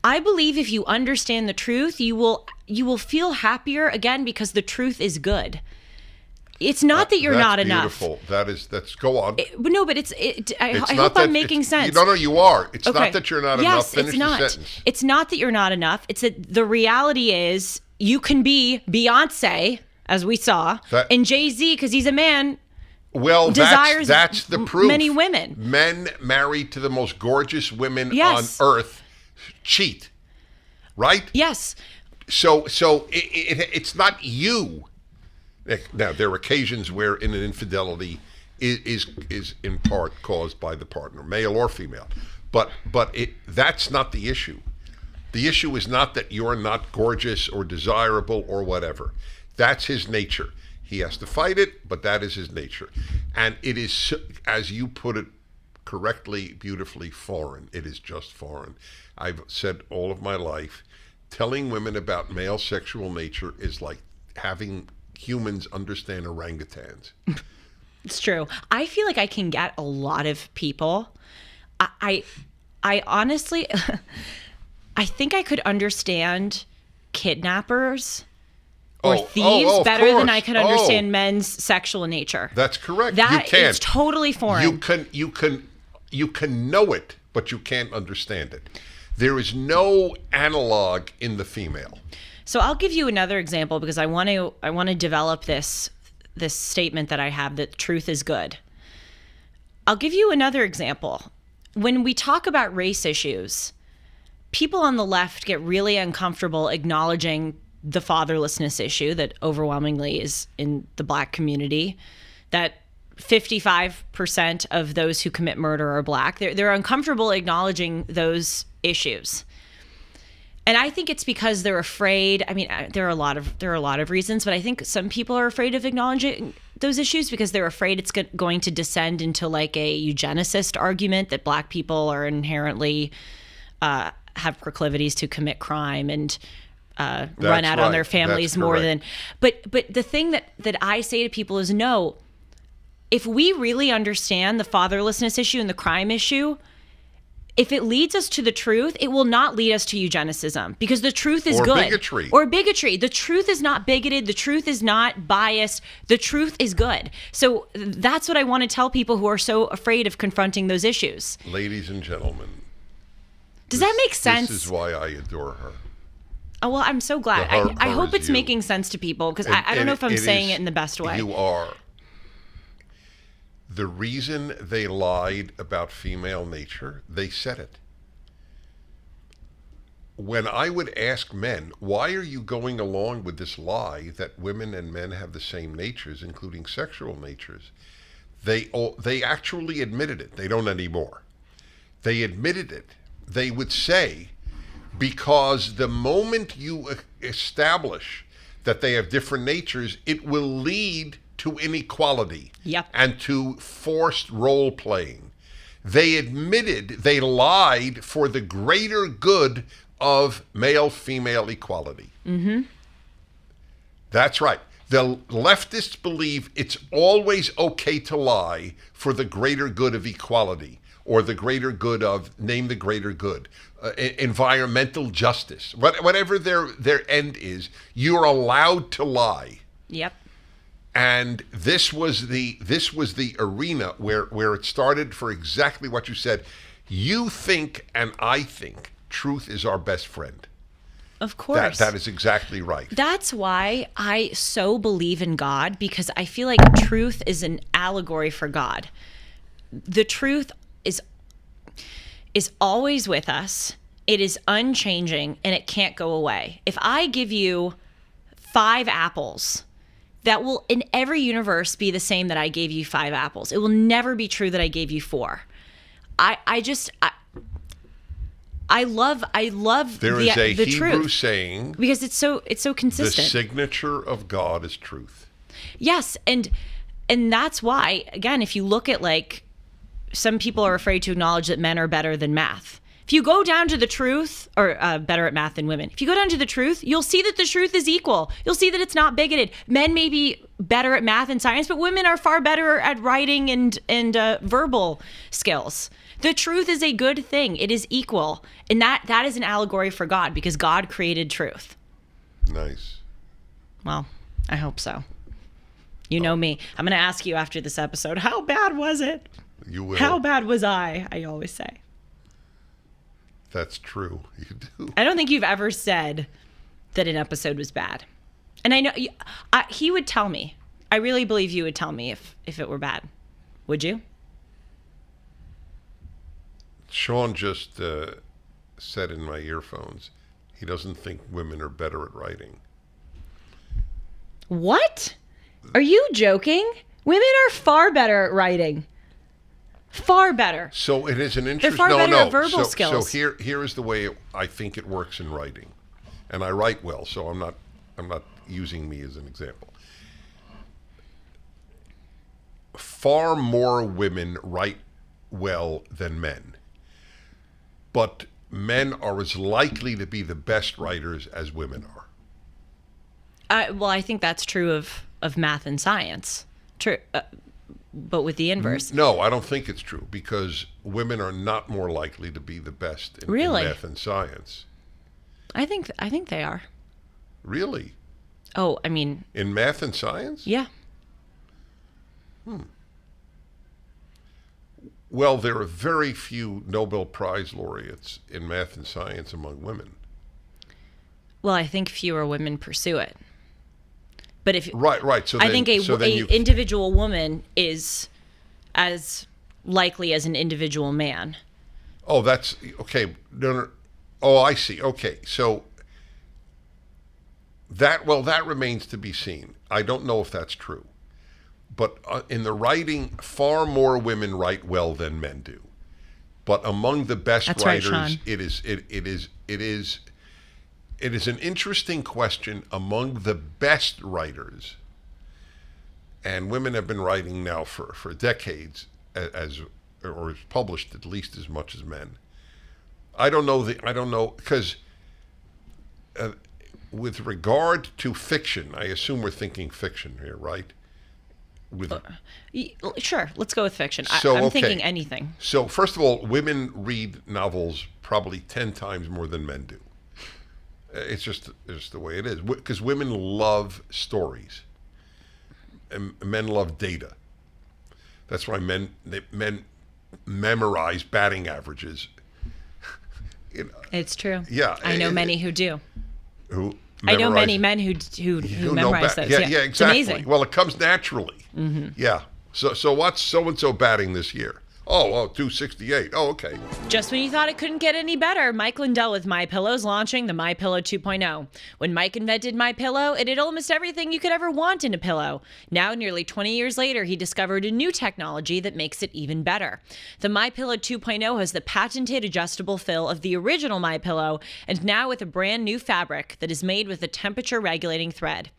I believe if you understand the truth, you will feel happier again, because the truth is good. It's not that you're not enough. That's go on. I hope I'm making sense. No, you are. It's not that you're not enough. Finish it's not. The sentence. It's not that you're not enough. It's that the reality is you can be Beyonce, as we saw, and Jay-Z, because he's a man. Well, desires that's the proof. Many women. Men married to the most gorgeous women on earth cheat, right? Yes. So it's not you. Now, there are occasions where an infidelity is in part caused by the partner, male or female. But that's not the issue. The issue is not that you're not gorgeous or desirable or whatever. That's his nature. He has to fight it, but that is his nature. And it is, as you put it correctly, beautifully, foreign. It is just foreign. I've said all of my life, telling women about male sexual nature is like having humans understand orangutans. It's true. I feel like I can get a lot of people. I honestly, I think I could understand kidnappers or thieves of better than course. I could understand men's sexual nature. That's correct. That you can. is totally foreign. You can know it, but you can't understand it. There is no analog in the female. So I'll give you another example because I want to develop this statement that I have that truth is good. I'll give you another example. When we talk about race issues, people on the left get really uncomfortable acknowledging the fatherlessness issue that overwhelmingly is in the Black community, that 55% of those who commit murder are Black. They're uncomfortable acknowledging those issues. And I think it's because they're afraid. I mean, there are a lot of reasons, but I think some people are afraid of acknowledging those issues because they're afraid it's going to descend into like a eugenicist argument that Black people are inherently have proclivities to commit crime and run out on their families more than. But the thing that I say to people is no. If we really understand the fatherlessness issue and the crime issue, if it leads us to the truth, it will not lead us to eugenicism because the truth is good. Or bigotry. The truth is not bigoted. The truth is not biased. The truth is good. So that's what I want to tell people who are so afraid of confronting those issues. Ladies and gentlemen. Does that make sense? This is why I adore her. Oh, well, I'm so glad. I hope it's making sense to people because I don't know if I'm saying it in the best way. You are. The reason they lied about female nature, they said it. When I would ask men, why are you going along with this lie that women and men have the same natures, including sexual natures? They actually admitted it. They don't anymore. They admitted it. They would say, because the moment you establish that they have different natures, it will lead to inequality and to forced role playing. They admitted they lied for the greater good of male-female equality. Mm-hmm. That's right. The leftists believe it's always okay to lie for the greater good of equality or the greater good of, name the greater good, environmental justice. Whatever their end is, you're allowed to lie. Yep. And this was the arena where it started for exactly what you said. You think and I think truth is our best friend. Of course. That is exactly right. That's why I so believe in God, because I feel like truth is an allegory for God. The truth is always with us. It is unchanging and it can't go away. If I give you 5 apples, that will in every universe be the same that I gave you 5 apples. It will never be true that I gave you 4. I love there is a the Hebrew truth saying because it's so consistent. The signature of God is truth. Yes, and that's why, again, if you look at like some people are afraid to acknowledge that men are better than math. If you go down to the truth, or better at math than women, if you go down to the truth, you'll see that the truth is equal. You'll see that it's not bigoted. Men may be better at math and science, but women are far better at writing and verbal skills. The truth is a good thing. It is equal. And that is an allegory for God because God created truth. Nice. Well, I hope so. You know me. I'm going to ask you after this episode, how bad was it? You will. How bad was I always say. That's true. You do. I don't think you've ever said that an episode was bad. And I know he would tell me. I really believe you would tell me if it were bad. Would you? Sean just said in my earphones, he doesn't think women are better at writing. What? Are you joking? Women are far better at writing. Far better. So it is an interesting. They're far better at verbal skills. So here is the way I think it works in writing, and I write well, so I'm not using me as an example. Far more women write well than men, but men are as likely to be the best writers as women are. Well, I think that's true of math and science. True. But with the inverse. No, I don't think it's true because women are not more likely to be the best in math and science. I think they are. Really? Oh, I mean, In math and science? yeah. Well, there are very few Nobel Prize laureates in math and science among women. Well, I think fewer women pursue it. But if Right. So I then, think so then you, individual woman is as likely as an individual man. Oh, that's okay. No. Oh, I see. Okay, so that remains to be seen. I don't know if that's true, but in the writing, far more women write well than men do. But among the best That's right, writers, Sean. it is an interesting question among the best writers. And women have been writing now for decades, or published at least as much as men. I don't know because with regard to fiction, I assume we're thinking fiction here, right? Sure, let's go with fiction. So, I'm okay. thinking anything. So first of all, women read novels probably 10 times more than men do. It's just the way it is, because women love stories and men love data. That's why men memorize batting averages. It's true. Yeah, I know many who do. Who I know memorize- many men who know memorize those. Yeah, Yeah, exactly. It's amazing. Well, it comes naturally. Mm-hmm. Yeah. So what's so and so batting this year? Oh, 268. Oh, okay. Just when you thought it couldn't get any better, Mike Lindell with MyPillow's launching the MyPillow 2.0. When Mike invented MyPillow, it had almost everything you could ever want in a pillow. Now, nearly 20 years later, he discovered a new technology that makes it even better. The MyPillow 2.0 has the patented adjustable fill of the original MyPillow, and now with a brand new fabric that is made with a temperature-regulating thread.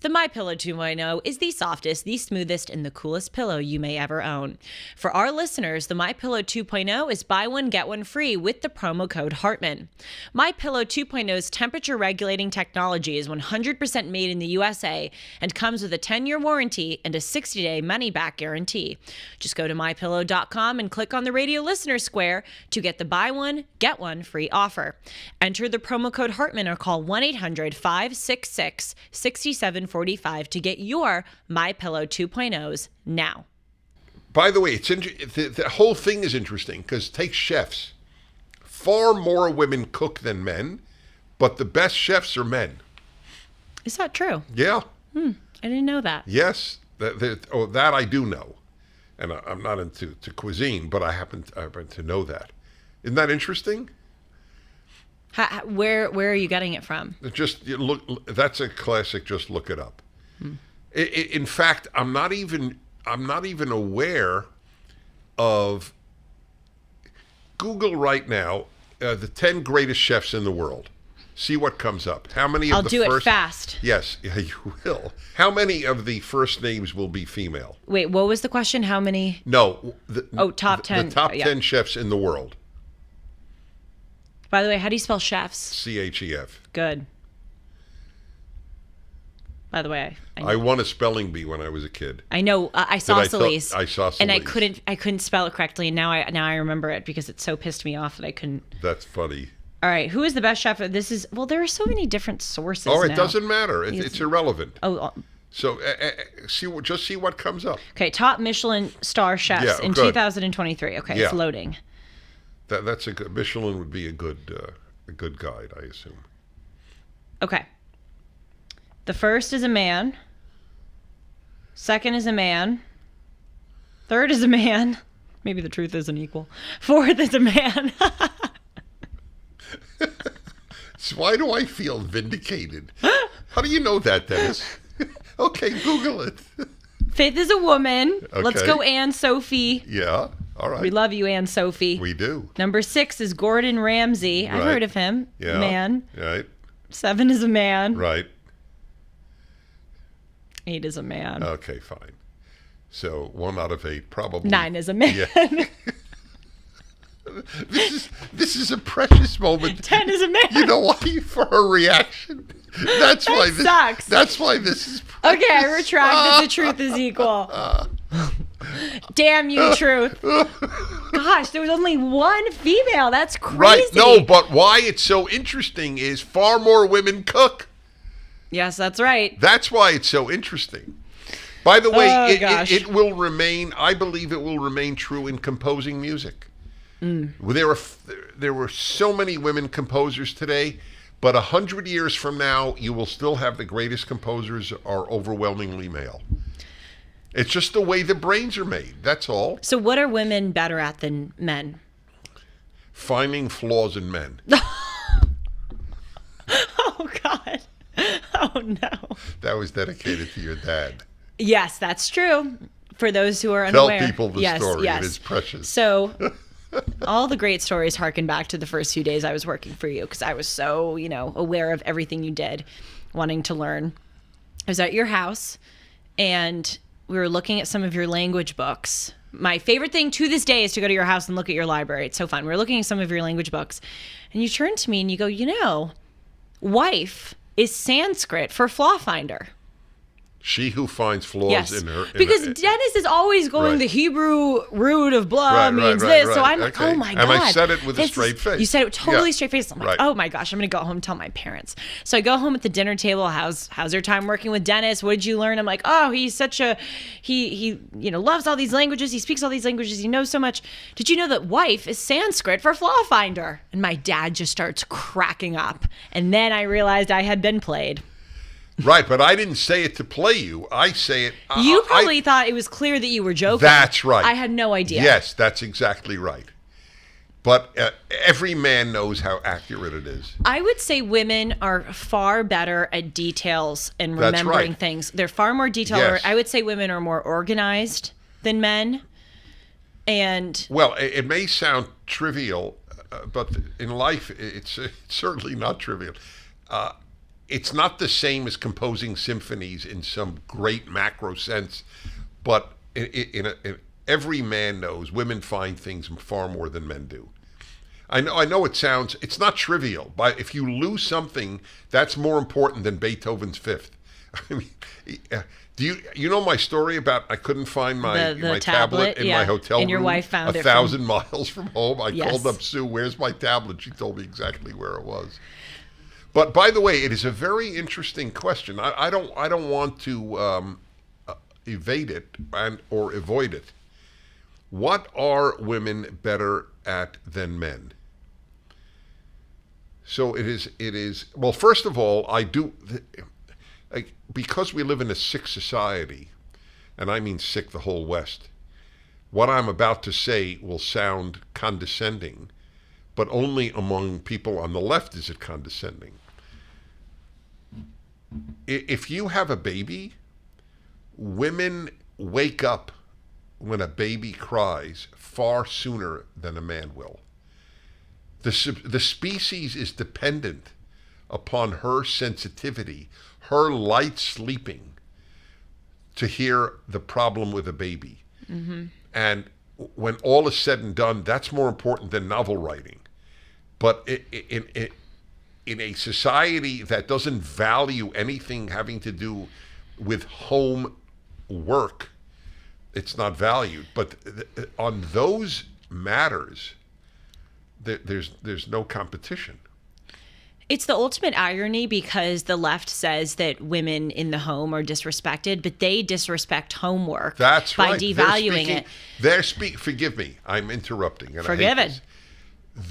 The MyPillow 2.0 is the softest, the smoothest, and the coolest pillow you may ever own. For our listeners, the MyPillow 2.0 is buy one, get one free with the promo code Hartman. MyPillow 2.0's temperature-regulating technology is 100% made in the USA and comes with a 10-year warranty and a 60-day money-back guarantee. Just go to MyPillow.com and click on the radio listener square to get the buy one, get one free offer. Enter the promo code Hartman or call 1-800-566-6745 to get your MyPillow 2.0s now. By the way, the whole thing is interesting because take chefs. Far more women cook than men, but the best chefs are men. Is that true? Yeah. I didn't know that. Yes. That I do know. And I'm not into cuisine, but I happen to know that. Isn't that interesting? Where are you getting it from? Just look. That's a classic. Just look it up. In fact, I'm not even aware of Google right now the 10 greatest chefs in the world. See what comes up. How many of I'll the do first? it fast. Yes, yeah, you will. How many of the first names will be female? Wait, what was the question? How many? No. Top 10. The top Yeah. 10 chefs in the world. By the way, how do you spell chefs? CHEF. Good. By the way, I won a spelling bee when I was a kid. I know. Isosceles. Isosceles. And I couldn't spell it correctly, and now I remember it because it so pissed me off that I couldn't. That's funny. All right, who is the best chef? There are so many different sources. Oh, it now. doesn't matter. It's irrelevant. Oh. So just see what comes up. Okay, top Michelin star chefs in good. 2023. Okay, Yeah. it's loading. That's a good. Michelin would be a good guide, I assume. Okay. The first is a man. Second is a man. Third is a man. Maybe the truth isn't equal. Fourth is a man. So why do I feel vindicated? How do you know that, Dennis? Okay, Google it. Fifth is a woman. Okay. Let's go Anne Sophie. Yeah, all right. We love you, Anne Sophie. We do. Number 6 is Gordon Ramsay. I've Right. heard of him. Yeah. Man. Right. 7 is a man. Right. 8 is a man. Okay, fine. So 1 out of 8, probably. 9 is a man. Yeah. This is a precious moment. 10 is a man. You know why? For her reaction. That's why this sucks. That's why this is precious. Okay, I retract that the truth is equal. Damn you, truth. gosh, there was only one female. That's crazy. Right. No, but why it's so interesting is far more women cook. Yes, that's right. That's why it's so interesting. By the way, Oh, it will remain, I believe it will remain true in composing music. There were so many women composers today, but 100 years from now, you will still have the greatest composers are overwhelmingly male. It's just the way the brains are made. That's all. So what are women better at than men? Finding flaws in men. Oh, God. Oh, no. That was dedicated to your dad. Yes, that's true. For those who are unaware. Tell people the story. Yes. It is precious. So all the great stories harken back to the first few days I was working for you because I was so, aware of everything you did, wanting to learn. I was at your house and we were looking at some of your language books. My favorite thing to this day is to go to your house and look at your library. It's so fun. We were looking at some of your language books and you turned to me and you go, wife is Sanskrit for flaw finder. She who finds flaws in her. Because Dennis is always going, the Hebrew root of blah means this. So I'm like, oh my God. And I said it with a straight face. You said it totally straight face. I'm like, oh my gosh, I'm going to go home and tell my parents. So I go home at the dinner table. How's your time working with Dennis? What did you learn? I'm like, oh, he's such a, he loves all these languages. He speaks all these languages. He knows so much. Did you know that wife is Sanskrit for flaw finder? And my dad just starts cracking up. And then I realized I had been played. Right, but I didn't say it to play you. I say it. You probably thought it was clear that you were joking. That's right. I had no idea. Yes, that's exactly right. But every man knows how accurate it is. I would say women are far better at details and remembering things. They're far more detailed. Yes. I would say women are more organized than men. And well, it may sound trivial, but in life, it's certainly not trivial. It's not the same as composing symphonies in some great macro sense, but in every man knows women find things far more than men do. I know it's not trivial, but if you lose something, that's more important than Beethoven's Fifth. I mean, do you know my story about I couldn't find my tablet in my hotel room? And your wife found 1,000 miles from home. I called up Sue, where's my tablet? She told me exactly where it was. But by the way, it is a very interesting question. I don't want to evade it or avoid it. What are women better at than men? So it is. Well, first of all, because we live in a sick society, and I mean sick the whole West. What I'm about to say will sound condescending, but only among people on the left is it condescending. If you have a baby, women wake up when a baby cries far sooner than a man will. The species is dependent upon her sensitivity, her light sleeping, to hear the problem with a baby. Mm-hmm. And when all is said and done, that's more important than novel writing. But in a society that doesn't value anything having to do with home work, it's not valued. But on those matters, there's no competition. It's the ultimate irony because the left says that women in the home are disrespected, but they disrespect homework by devaluing it. Forgive me, I'm interrupting. And Forgiven.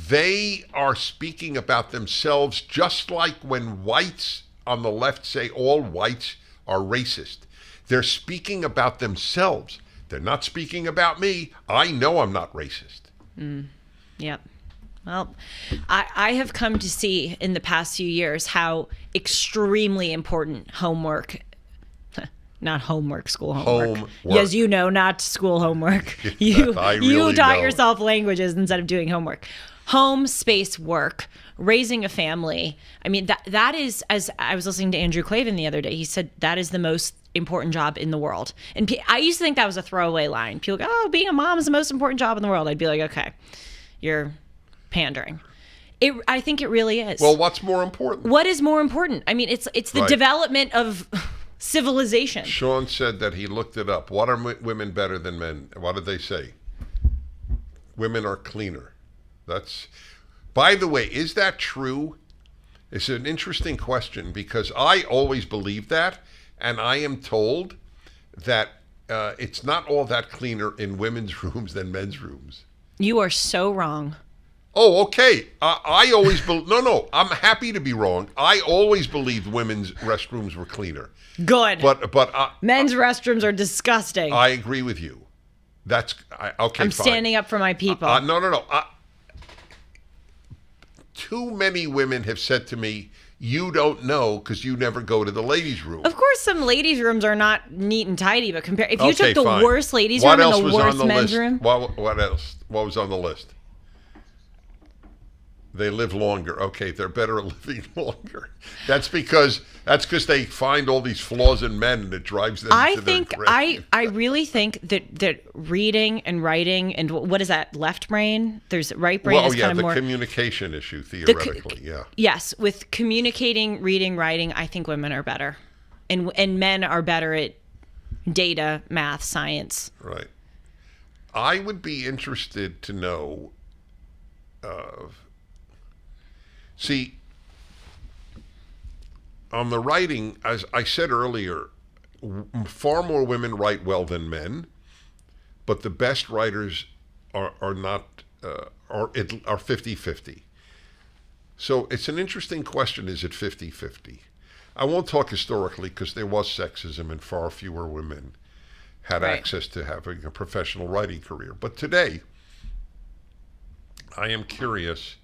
They are speaking about themselves just like when whites on the left say all whites are racist. They're speaking about themselves. They're not speaking about me. I know I'm not racist. Yep. Well, I have come to see in the past few years how extremely important homework, not homework, school homework. Homework. Yes, not school homework. You taught yourself languages instead of doing homework. Home space work, raising a family. I mean, that is, as I was listening to Andrew Clavin the other day, he said that is the most important job in the world. And I used to think that was a throwaway line. People go, oh, being a mom is the most important job in the world. I'd be like, okay, you're pandering. I think it really is. Well, what's more important? What is more important? I mean, it's the development of civilization. Sean said that he looked it up. What are women better than men? What did they say? Women are cleaner. That's, by the way, is that true? It's an interesting question because I always believed that, and I am told that it's not all that cleaner in women's rooms than men's rooms. You are so wrong. Oh, okay. I always no. I'm happy to be wrong. I always believed women's restrooms were cleaner. Good. But men's restrooms are disgusting. I agree with you. Okay. I'm fine. standing up for my people. No. Too many women have said to me, "You don't know because you never go to the ladies' room." Of course, some ladies' rooms are not neat and tidy, but if you Okay, took the fine. worst ladies' What room else and the was on worst the men's list? room, What else? What was on the list? They live longer. Okay, they're better at living longer. That's because they find all these flaws in men and it drives them to their grave. I really think that reading and writing and what is that, left brain? There's right brain is kind of more the communication issue theoretically, yeah. Yes, with communicating, reading, writing, I think women are better. And men are better at data, math, science. Right. I would be interested to know see, on the writing, as I said earlier, far more women write well than men, but the best writers are 50-50. So it's an interesting question, is it 50-50? I won't talk historically because there was sexism and far fewer women had access to having a professional writing career. But today, I am curious,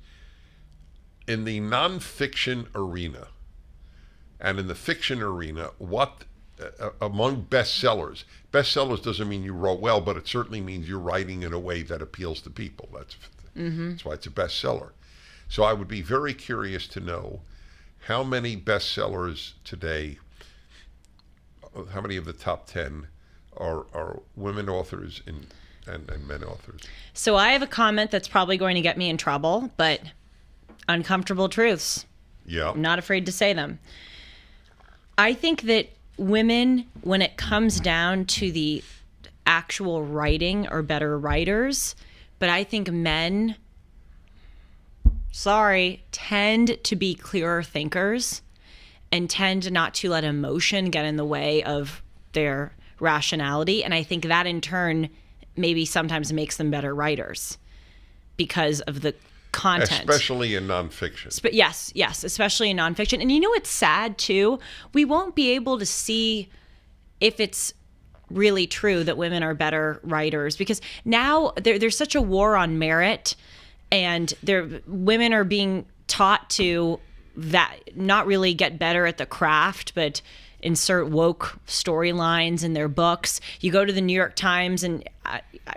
in the nonfiction arena and in the fiction arena, what among bestsellers doesn't mean you wrote well, but it certainly means you're writing in a way that appeals to people. That's why it's a bestseller. So I would be very curious to know how many bestsellers today, how many of the top 10 are women authors and men authors. So I have a comment that's probably going to get me in trouble, but uncomfortable truths. Yeah. I'm not afraid to say them. I think that women, when it comes down to the actual writing, are better writers, but I think men, tend to be clearer thinkers and tend not to let emotion get in the way of their rationality. And I think that in turn maybe sometimes makes them better writers because of the content. Especially in nonfiction. But yes, especially in nonfiction. And you know what's sad too? We won't be able to see if it's really true that women are better writers because now there's such a war on merit, and women are being taught to not really get better at the craft, but insert woke storylines in their books. You go to the New York Times, and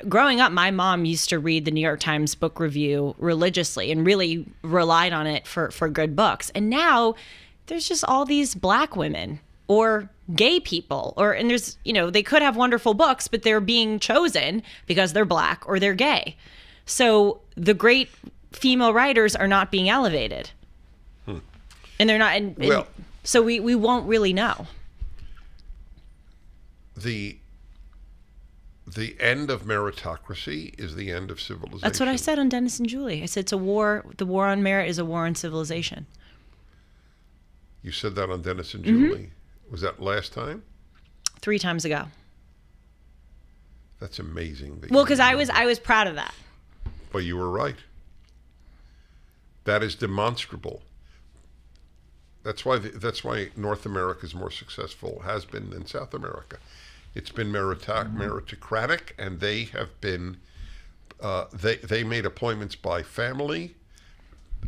growing up, my mom used to read the New York Times book review religiously and really relied on it for good books. And now there's just all these black women or gay people, and there's, they could have wonderful books, but they're being chosen because they're black or they're gay. So the great female writers are not being elevated. And they're not, so we won't really know. The end of meritocracy is the end of civilization. That's what I said on Dennis and Julie. I said it's a war. The war on merit is a war on civilization. You said that on Dennis and Julie. Was that last time? 3 times ago. That's amazing. Well, because I was proud of that. But you were right. That is demonstrable. That's why North America is more successful, has been, than South America. It's been meritocratic, and they have been they made appointments by family,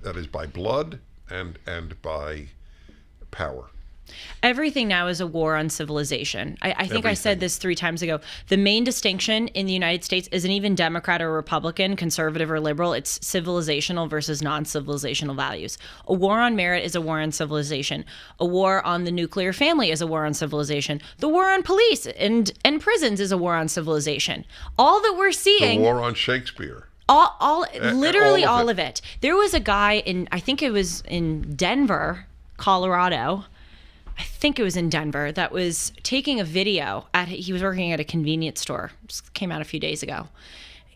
that is by blood, and by power. Everything now is a war on civilization. I think I said this 3 times ago. The main distinction in the United States isn't even Democrat or Republican, conservative or liberal. It's civilizational versus non-civilizational values. A war on merit is a war on civilization. A war on the nuclear family is a war on civilization. The war on police and prisons is a war on civilization. All that we're seeing... The war on Shakespeare. Literally all of it. There was a guy I think it was in Denver, Colorado... I think it was in Denver, that was taking a video he was working at a convenience store. Just came out a few days ago.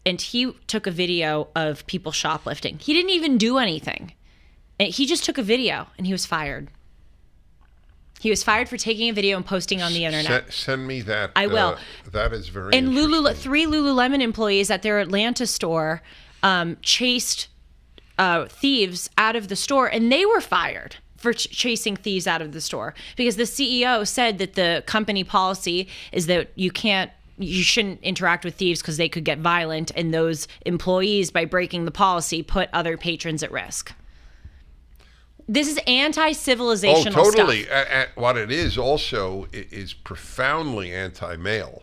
and he took a video of people shoplifting. He didn't even do anything. And he just took a video, and he was fired. He was fired for taking a video and posting on the internet. Send me that. I will. That is very and interesting. Three Lululemon employees at their Atlanta store chased thieves out of the store, and they were fired for chasing thieves out of the store because the CEO said that the company policy is that you shouldn't interact with thieves because they could get violent, and those employees, by breaking the policy, put other patrons at risk. This is anti-civilizational Oh, totally. stuff. What it is also is profoundly anti-male,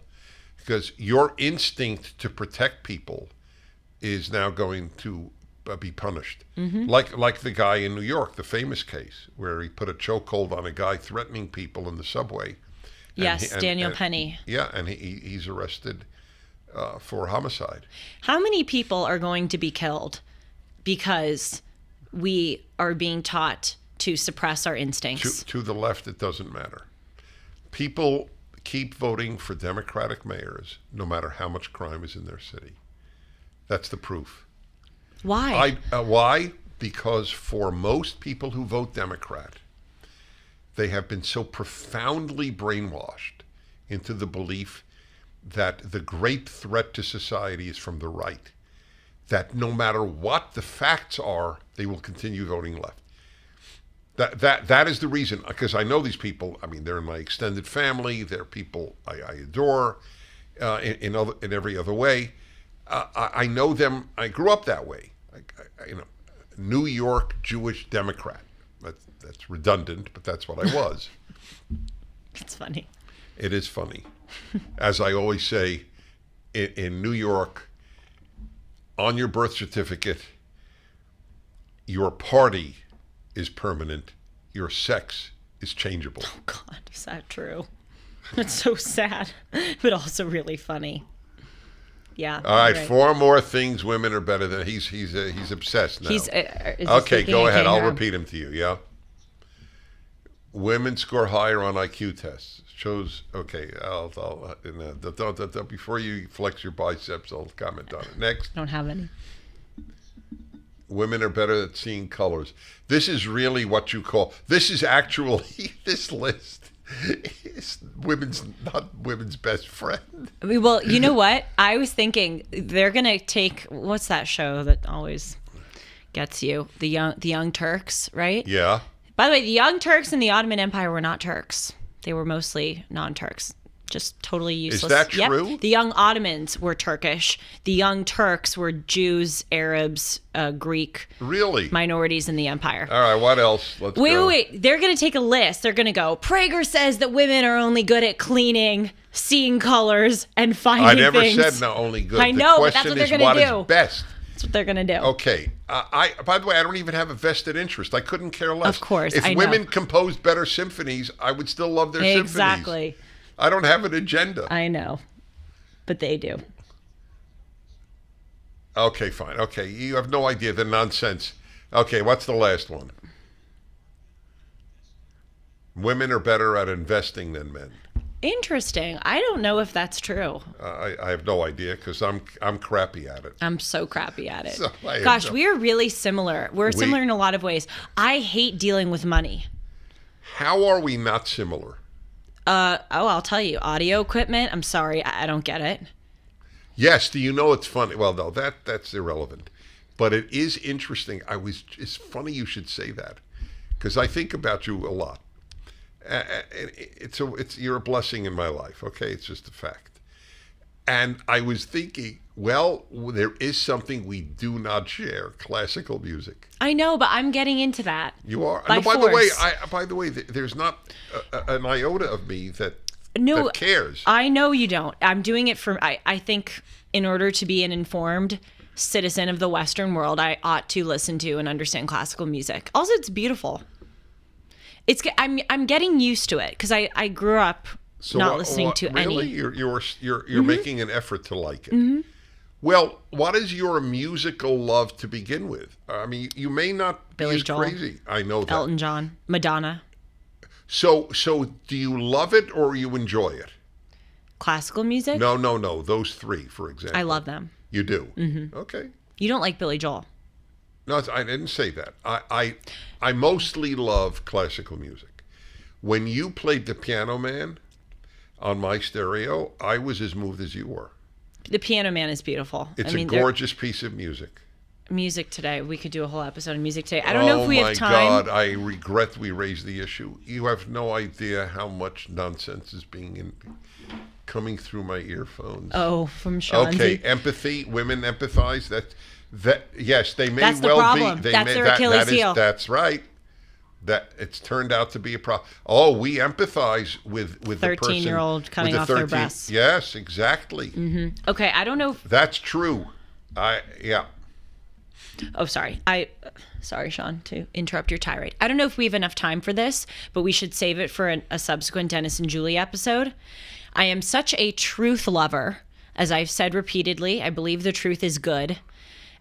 because your instinct to protect people is now going to be punished. Mm-hmm. Like the guy in New York, the famous case where he put a chokehold on a guy threatening people in the subway. Yes, Daniel Penny. Yeah, and he's arrested for homicide. How many people are going to be killed because we are being taught to suppress our instincts? To the left, it doesn't matter. People keep voting for Democratic mayors no matter how much crime is in their city. That's the proof. Why? Why? Because for most people who vote Democrat, they have been so profoundly brainwashed into the belief that the great threat to society is from the right, that no matter what the facts are, they will continue voting left. That is the reason, because I know these people. I mean, they're in my extended family. They're people I adore in every other way. I know them. I grew up that way. New York Jewish Democrat. That's redundant, but that's what I was. It's funny. It is funny. As I always say, in New York, on your birth certificate, your party is permanent, your sex is changeable. Oh, God, is that true? It's so sad, but also really funny. Yeah. All right, 4 more things women are better than. He's obsessed now. Okay, go ahead. I'll repeat them to you. Yeah. Women score higher on IQ tests. Shows. Okay. Before you flex your biceps, I'll comment on it. Next. I don't have any. Women are better at seeing colors. This is really what you call. This is actually this list. Is not women's best friend. Well, you know what? I was thinking they're gonna take, what's that show that always gets you? The Young Turks, right? Yeah. By the way, the Young Turks in the Ottoman Empire were not Turks. They were mostly non-Turks. Just totally useless. Is that true? Yep. The young Ottomans were Turkish. The Young Turks were Jews, Arabs, Greek. Really? Minorities in the empire. All right, what else? Let's go. Wait. They're going to take a list. They're going to go, Prager says that women are only good at cleaning, seeing colors, and finding things. I never said no, only good. I know, but the that's what question they're is going to do. What is best? That's what they're going to do. Okay. By the way, I don't even have a vested interest. I couldn't care less. Of course, If I know. women composed better symphonies, I would still love their symphonies. Exactly. I don't have an agenda. I know, but they do. Okay, fine. Okay, you have no idea the nonsense. Okay, what's the last one? Women are better at investing than men. Interesting. I don't know if that's true. I have no idea because I'm crappy at it. I'm so crappy at it. So Gosh, we are really similar. We're similar in a lot of ways. I hate dealing with money. How are we not similar? I'll tell you. Audio equipment. I'm sorry, I don't get it. Yes. Do you know it's funny? Well, no, that's irrelevant. But it is interesting. It's funny you should say that because I think about you a lot. You're a blessing in my life. Okay, it's just a fact. And I was thinking, well, there is something we do not share: classical music. I know, but I'm getting into that. You are. By the way, there's not an iota of me that cares. I know you don't. I'm doing it for. I think in order to be an informed citizen of the Western world, I ought to listen to and understand classical music. Also, it's beautiful. I'm getting used to it because I grew up not listening to really? any. You're making an effort to like it. Mm-hmm. Well, what is your musical love to begin with? I mean, you may not Billy be Joel, crazy. I know that. Elton John, Madonna. So do you love it or you enjoy it? Classical music? No. Those three, for example. I love them. You do? Mm-hmm. Okay. You don't like Billy Joel? No, I didn't say that. I mostly love classical music. When you played The Piano Man on my stereo, I was as moved as you were. The Piano Man is beautiful. It's a gorgeous piece of music. Music today. We could do a whole episode of music today. I don't know if we have time. Oh my God, I regret we raised the issue. You have no idea how much nonsense is coming through my earphones. Oh, from Sean. Okay, empathy. Women empathize. Yes, they may that's well the problem. be. That's their Achilles heel. That's right. That it's turned out to be a problem. Oh, we empathize with the 13-year-old cutting off their breasts. Yes, exactly. Mm-hmm. Okay, I don't know. That's true. Yeah. Oh, sorry. Sorry, Sean, to interrupt your tirade. I don't know if we have enough time for this, but we should save it for a subsequent Dennis and Julie episode. I am such a truth lover. As I've said repeatedly, I believe the truth is good.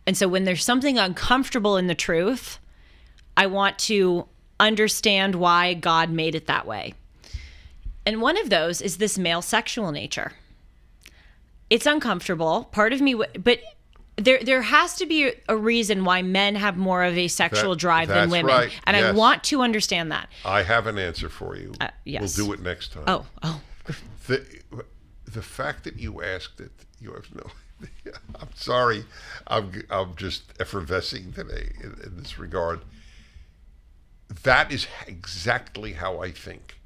And so when there's something uncomfortable in the truth, I want to understand why God made it that way. And one of those is this male sexual nature. It's uncomfortable. Part of me, but there has to be a reason why men have more of a sexual drive than women. Right. And yes. I want to understand that. I have an answer for you. Yes. We'll do it next time. Oh. The fact that you asked it, you have no idea. I'm sorry. I'm just effervescing today in this regard. That is exactly how I think.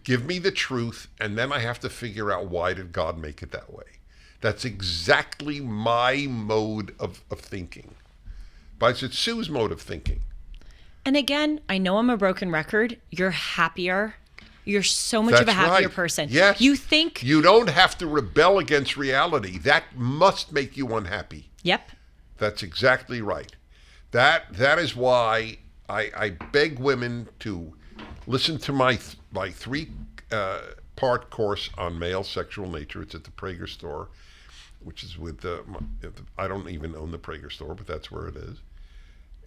Give me the truth, and then I have to figure out why did God make it that way. That's exactly my mode of thinking. But it's Sue's mode of thinking. And again, I know I'm a broken record. You're happier. You're so much of a happier person. Yes. You think... You don't have to rebel against reality. That must make you unhappy. Yep. That's exactly right. That is why I beg women to listen to my 3-part course on male sexual nature. It's at the Prager store, which is with I don't even own the Prager store, but that's where it is.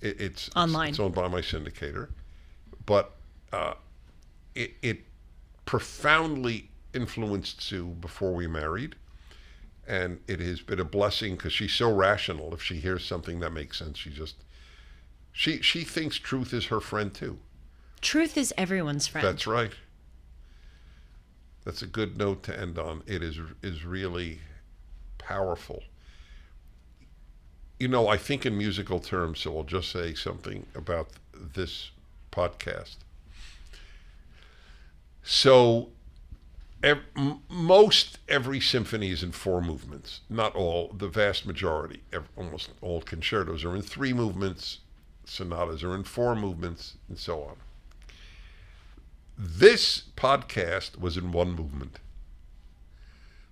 It's online. It's owned by my syndicator, but it profoundly influenced Sue before we married, and it has been a blessing because she's so rational. If she hears something that makes sense, she thinks truth is her friend too. Truth is everyone's friend. That's right. That's a good note to end on. It is really powerful. You know, I think in musical terms, so I'll just say something about this podcast. So most every symphony is in 4 movements. Not all, the vast majority. Almost all concertos are in 3 movements. Sonatas are in 4 movements, and so on. This podcast was in 1 movement.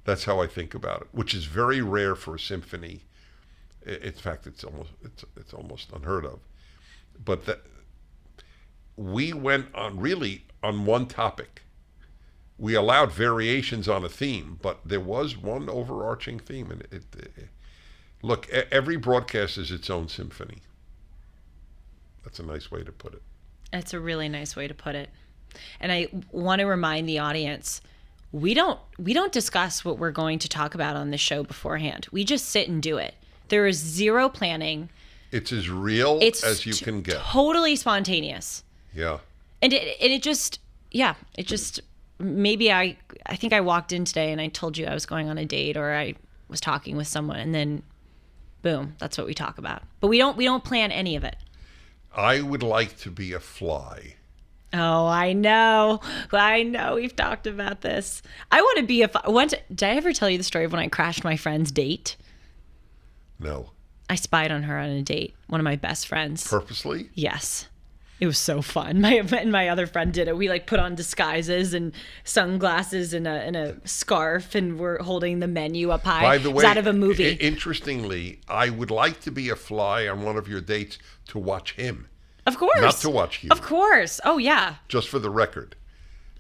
That's how I think about it, which is very rare for a symphony. In fact, it's almost unheard of. But that we went on really on 1 topic. We allowed variations on a theme, but there was one overarching theme. And look, every broadcast is its own symphony. That's a nice way to put it. That's a really nice way to put it. And I want to remind the audience, we don't discuss what we're going to talk about on this show beforehand. We just sit and do it. There is 0 planning. It's as real as you can get. Totally spontaneous. Yeah. And it just maybe I think I walked in today and I told you I was going on a date or I was talking with someone, and then boom, that's what we talk about. But we don't plan any of it. I would like to be a fly. Oh, I know. We've talked about this. I want to be did I ever tell you the story of when I crashed my friend's date? No. I spied on her on a date. One of my best friends. Purposely? Yes. It was so fun. My other friend did it. We put on disguises and sunglasses and a scarf, and we're holding the menu up high. By the way, it's out of a movie. Interestingly, I would like to be a fly on one of your dates to watch him. Of course. Not to watch you. Of course. Oh, yeah. Just for the record.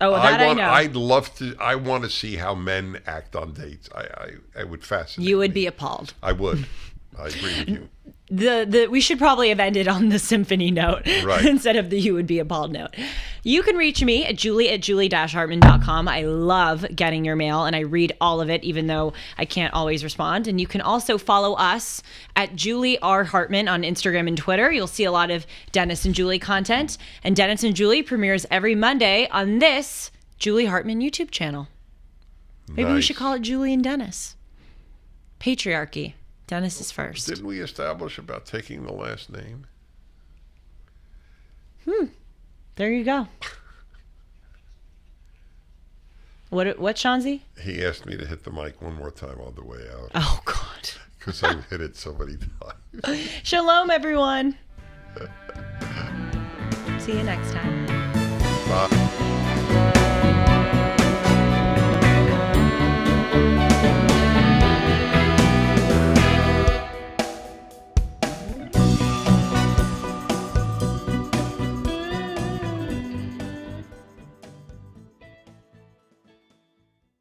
Oh, that I know. I'd love to. I want to see how men act on dates. I would fascinate me. You would be appalled. I would. I agree with you. We should probably have ended on the symphony note Right. instead of the you would be appalled note. You can reach me at julie@julie-hartman.com. I love getting your mail and I read all of it, even though I can't always respond. And you can also follow us at Julie R. Hartman on Instagram and Twitter. You'll see a lot of Dennis and Julie content. And Dennis and Julie premieres every Monday on this Julie Hartman YouTube channel. Maybe we Nice. should call it Julie and Dennis. Patriarchy. Dennis is first. Didn't we establish about taking the last name? There you go. What, Shanzi? He asked me to hit the mic one more time on the way out Oh, God. because I've hit it so many times. Shalom, everyone. See you next time. Bye.